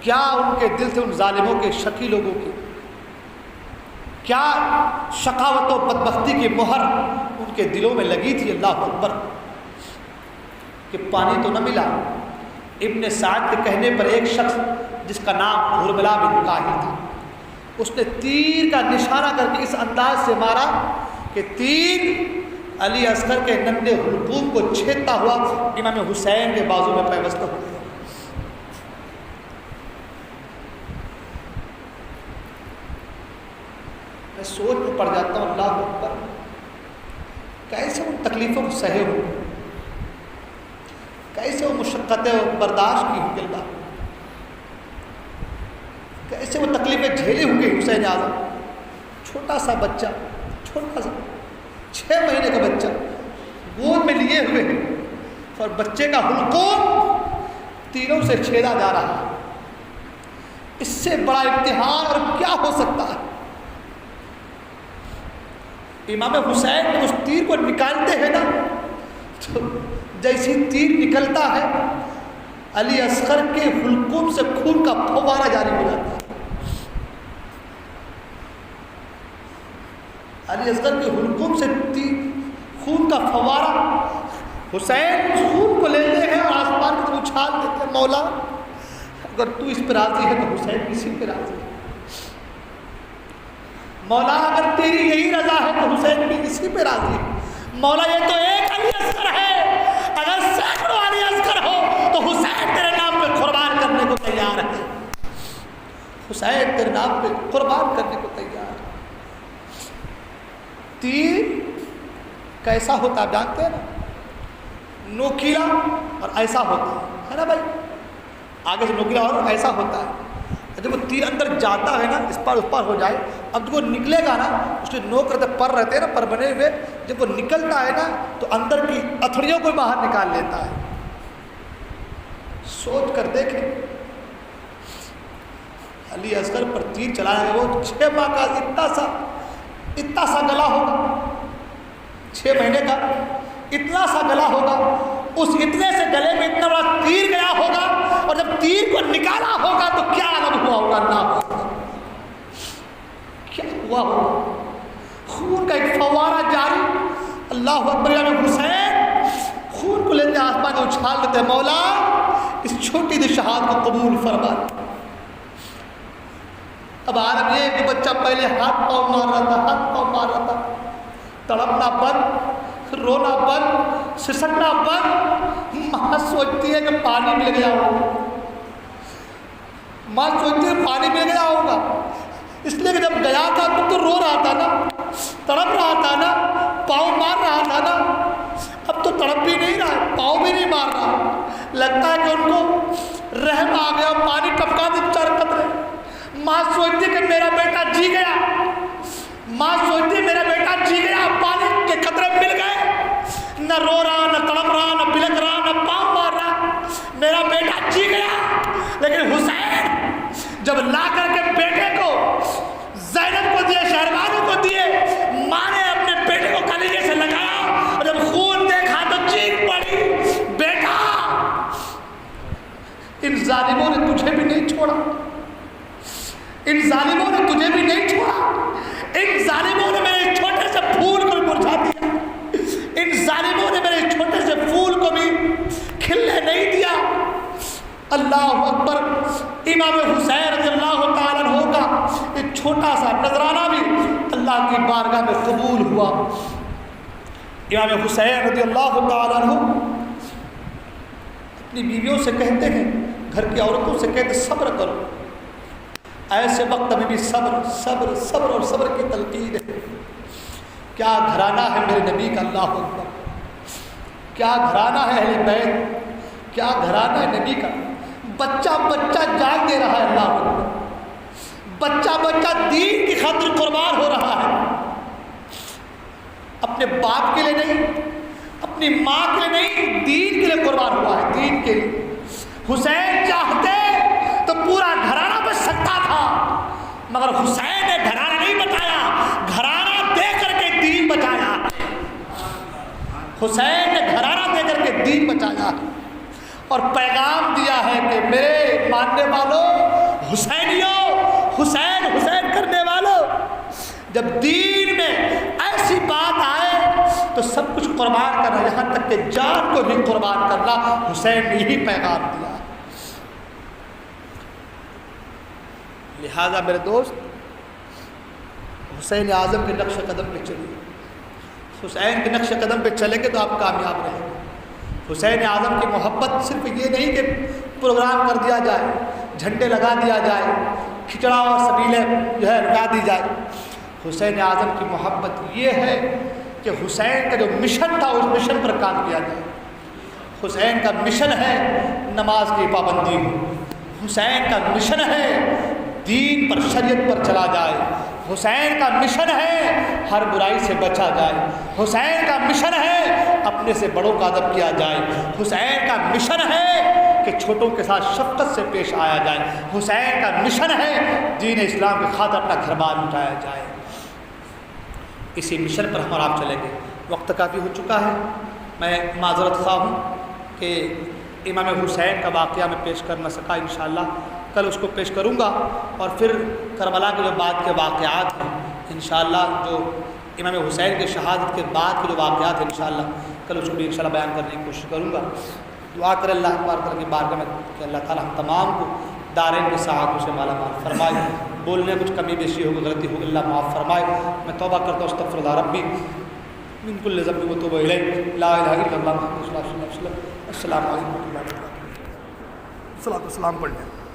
کیا ان کے دل سے ان ظالموں کے شقی لوگوں کی کیا شقاوت و بدبختی کی مہر ان کے دلوں میں لگی تھی، اللہ اکبر، کہ پانی تو نہ ملا۔ ابن سعد کے کہنے پر ایک شخص جس کا نام حرملہ بن کاہل تھا، اس نے تیر کا نشانہ کر کے اس انداز سے مارا کہ تیر علی اصغر کے ننھے حلقوم کو چھیدتا ہوا امام حسین کے بازو میں پیوست ہو گیا۔ میں سوچ میں پڑ جاتا ہوں اللہ اکبر، کیسے ان تکلیفوں کو سہے ہو، کیسے وہ مشقتیں برداشت کی ہوں گی اللہ، کیسے وہ تکلیفیں جھیلی ہوں گی۔ حسین اعظم چھوٹا سا بچہ، چھوٹا سا 6 مہینے کا بچہ گود میں لیے ہوئے اور بچے کا حلقوم تیروں سے چھیدا جا رہا ہے۔ اس سے بڑا امتحان اور کیا ہو سکتا ہے؟ امام حسین اس تیر کو نکالتے ہیں نا تو جیسی تیر نکلتا ہے علی اصغر کے حلقوم سے خون کا فوارہ جاری ہو جاتا ہے۔ علی اصغر کے حلقوم سے خون کا فوارہ، حسین خون کو لیتے ہیں اور آسمان کی طرف اچھال دیتے ہیں، مولا اگر تو اس پہ راضی ہے تو حسین کسی پہ راضی ہے، مولا اگر تیری یہی رضا ہے تو حسین بھی اسی پہ راضی ہے، مولا یہ تو ایک علی اصغر ہے، اگر سینکڑوں علی اصغر ہو تو حسین تیرے نام پہ قربان کرنے کو تیار ہے، حسین تیرے نام پہ قربان کرنے کو تیار ہے۔ تیر کیسا ہوتا ہے جانتے ہیں نا، نوکیلا اور ایسا ہوتا ہے نا بھائی، آگے سے نوکیلا اور ایسا ہوتا ہے، جب وہ تیر اندر جاتا ہے نا اس پار اس پار ہو جائے، اب جب وہ نکلے گا نا اس کے نوک رہتے پر رہتے ہیں نا، پر بنے ہوئے، جب وہ نکلتا ہے نا تو اندر کی اتھڑیوں کو باہر نکال لیتا ہے۔ سوچ کر دیکھیں علی اصغر پر تیر چلایا گیا، وہ 6 ماہ کا اتنا سا گلا ہوگا، 6 مہینے کا اتنا سا گلا ہوگا، اس اتنے سے گلے میں اتنا بڑا تیر گیا ہوگا، اور جب تیر کو نکالا ہوگا تو کیا عالم ہوا ہوگا، اللہ کیا ہوا ہوگا، خون کا ایک فوارہ جاری، اللہ اکبر۔ امام حسین خون کو لیتے آسمان کو اچھال لیتے، مولا اس چھوٹی سی شہادت کو قبول فرما۔ اب عالم یہ کہ بچہ پہلے ہاتھ پاؤں مار رہا تھا، تڑپنا بند، رونا بند، سسکنا بند۔ ماں سوچتی ہے کہ پانی مل گیا ہوگا، ماں سوچتی ہے پانی مل گیا ہوگا، اس لیے کہ جب گیا تھا تو رو رہا تھا نا، تڑپ رہا تھا نا، پاؤں مار رہا تھا نا، اب تو تڑپ بھی نہیں رہا ہے، پاؤں بھی نہیں مار رہا، لگتا ہے کہ ان کو رحم آ گیا، پانی ٹپکا دے 4 قطرے۔ ماں سوچتی کہ میرا بیٹا جی گیا، ماں سوچتی میرا بیٹا جی گیا، پانی کے قطرے مل گئے، نہ رو رہا، نہ تڑپ رہا، نہ بلک رہا، نہ پاؤں مار رہا، میرا بیٹا جی گیا۔ لیکن حسین جب لا کر کے بیٹے کو زینب کو دیے، شہربانو کو دیے، ماں نے اپنے بیٹے کو کلیجے سے لگایا اور جب خون دیکھا تو چیخ پڑی، بیٹا ان ظالموں نے تجھے بھی نہیں چھوڑا، ان ظالموں نے تجھے بھی نہیں چھوڑا، ان ظالموں نے میرے چھوٹے سے پھول کو بھی مرجھا دیا، ان ظالموں نے میرے چھوٹے سے پھول کو بھی کھلنے نہیں دیا۔ اللہ اکبر۔ امام حسین رضی اللہ تعالیٰ عنہ کا ایک چھوٹا سا نذرانہ بھی اللہ کی بارگاہ میں قبول ہوا۔ امام حسین رضی اللہ تعالیٰ عنہ اپنی بیویوں سے کہتے ہیں، گھر کی عورتوں سے کہتے صبر کرو، ایسے وقت میں بھی صبر صبر صبر اور صبر کی تلقین ہے۔ کیا گھرانہ ہے میرے نبی کا، اللہ اکبر، کیا گھرانہ ہے اہل بیت، کیا گھرانہ ہے نبی کا۔ بچہ بچہ جان دے رہا ہے، اللہ اکبر، بچہ بچہ دین کی خاطر قربان ہو رہا ہے، اپنے باپ کے لیے نہیں، اپنی ماں کے لیے نہیں، دین کے لیے قربان ہوا ہے، دین کے لیے۔ حسین چاہتے تو پورا گھرانہ بچ سکتا تھا، مگر حسین نے گھرانہ نہیں بتایا، گھرانہ دے کر کے دین بچایا۔ حسین نے گھرانہ دے کر کے دین بچایا اور پیغام دیا ہے کہ میرے ماننے والوں، حسینیوں، حسین حسین کرنے والوں، جب دین میں ایسی بات آئے تو سب کچھ قربان کرنا، یہاں تک کہ جان کو بھی قربان کرنا، حسین نے یہی پیغام دیا۔ لہذا میرے دوست، حسین اعظم کے نقش قدم پہ چلیے، حسین کے نقش قدم پہ چلیں گے تو آپ کامیاب رہیں گے۔ حسین اعظم کی محبت صرف یہ نہیں کہ پروگرام کر دیا جائے، جھنڈے لگا دیا جائے، کھچڑا اور سبیلیں جو ہے لگا دی جائے۔ حسین اعظم کی محبت یہ ہے کہ حسین کا جو مشن تھا اس مشن پر کام کیا جائے۔ حسین کا مشن ہے نماز کی پابندی ہو، حسین کا مشن ہے دین پر، شریعت پر چلا جائے، حسین کا مشن ہے ہر برائی سے بچا جائے، حسین کا مشن ہے اپنے سے بڑوں کا ادب کیا جائے، حسین کا مشن ہے کہ چھوٹوں کے ساتھ شفقت سے پیش آیا جائے، حسین کا مشن ہے دین اسلام کی خاطر اپنا گھر بار اٹھایا جائے۔ اسی مشن پر ہم اور آپ چلیں گے۔ وقت کافی ہو چکا ہے، میں معذرت خواہ ہوں کہ امام حسین کا واقعہ میں پیش کر نہ سکا، انشاءاللہ کل اس کو پیش کروں گا، اور پھر کربلا کے جو بعد کے واقعات ہیں انشاءاللہ، جو امام حسین کے شہادت کے بعد کے جو واقعات ہیں انشاءاللہ کل اس کو بھی انشاءاللہ بیان کرنے کی کوشش کروں گا۔ دعا کریں اللہ تبارک کی بارگاہ میں کہ اللہ تعالی ہم تمام کو دارین کی سعادتوں سے مالا مال فرمائے، بولنے کچھ کمی بیشی ہوگی، غلطی ہوگی، اللہ معاف فرمائے۔ میں توبہ کرتا ہوں، استغفر اللہ ربی من کل ذنب وتوب الیہ، لا الہ الا اللہ محمد رسول اللہ صلی اللہ علیہ وسلم۔ السلام علیکم ورحمۃ اللہ وبرکاتہ۔ صلاۃ و سلام پڑھ لیں۔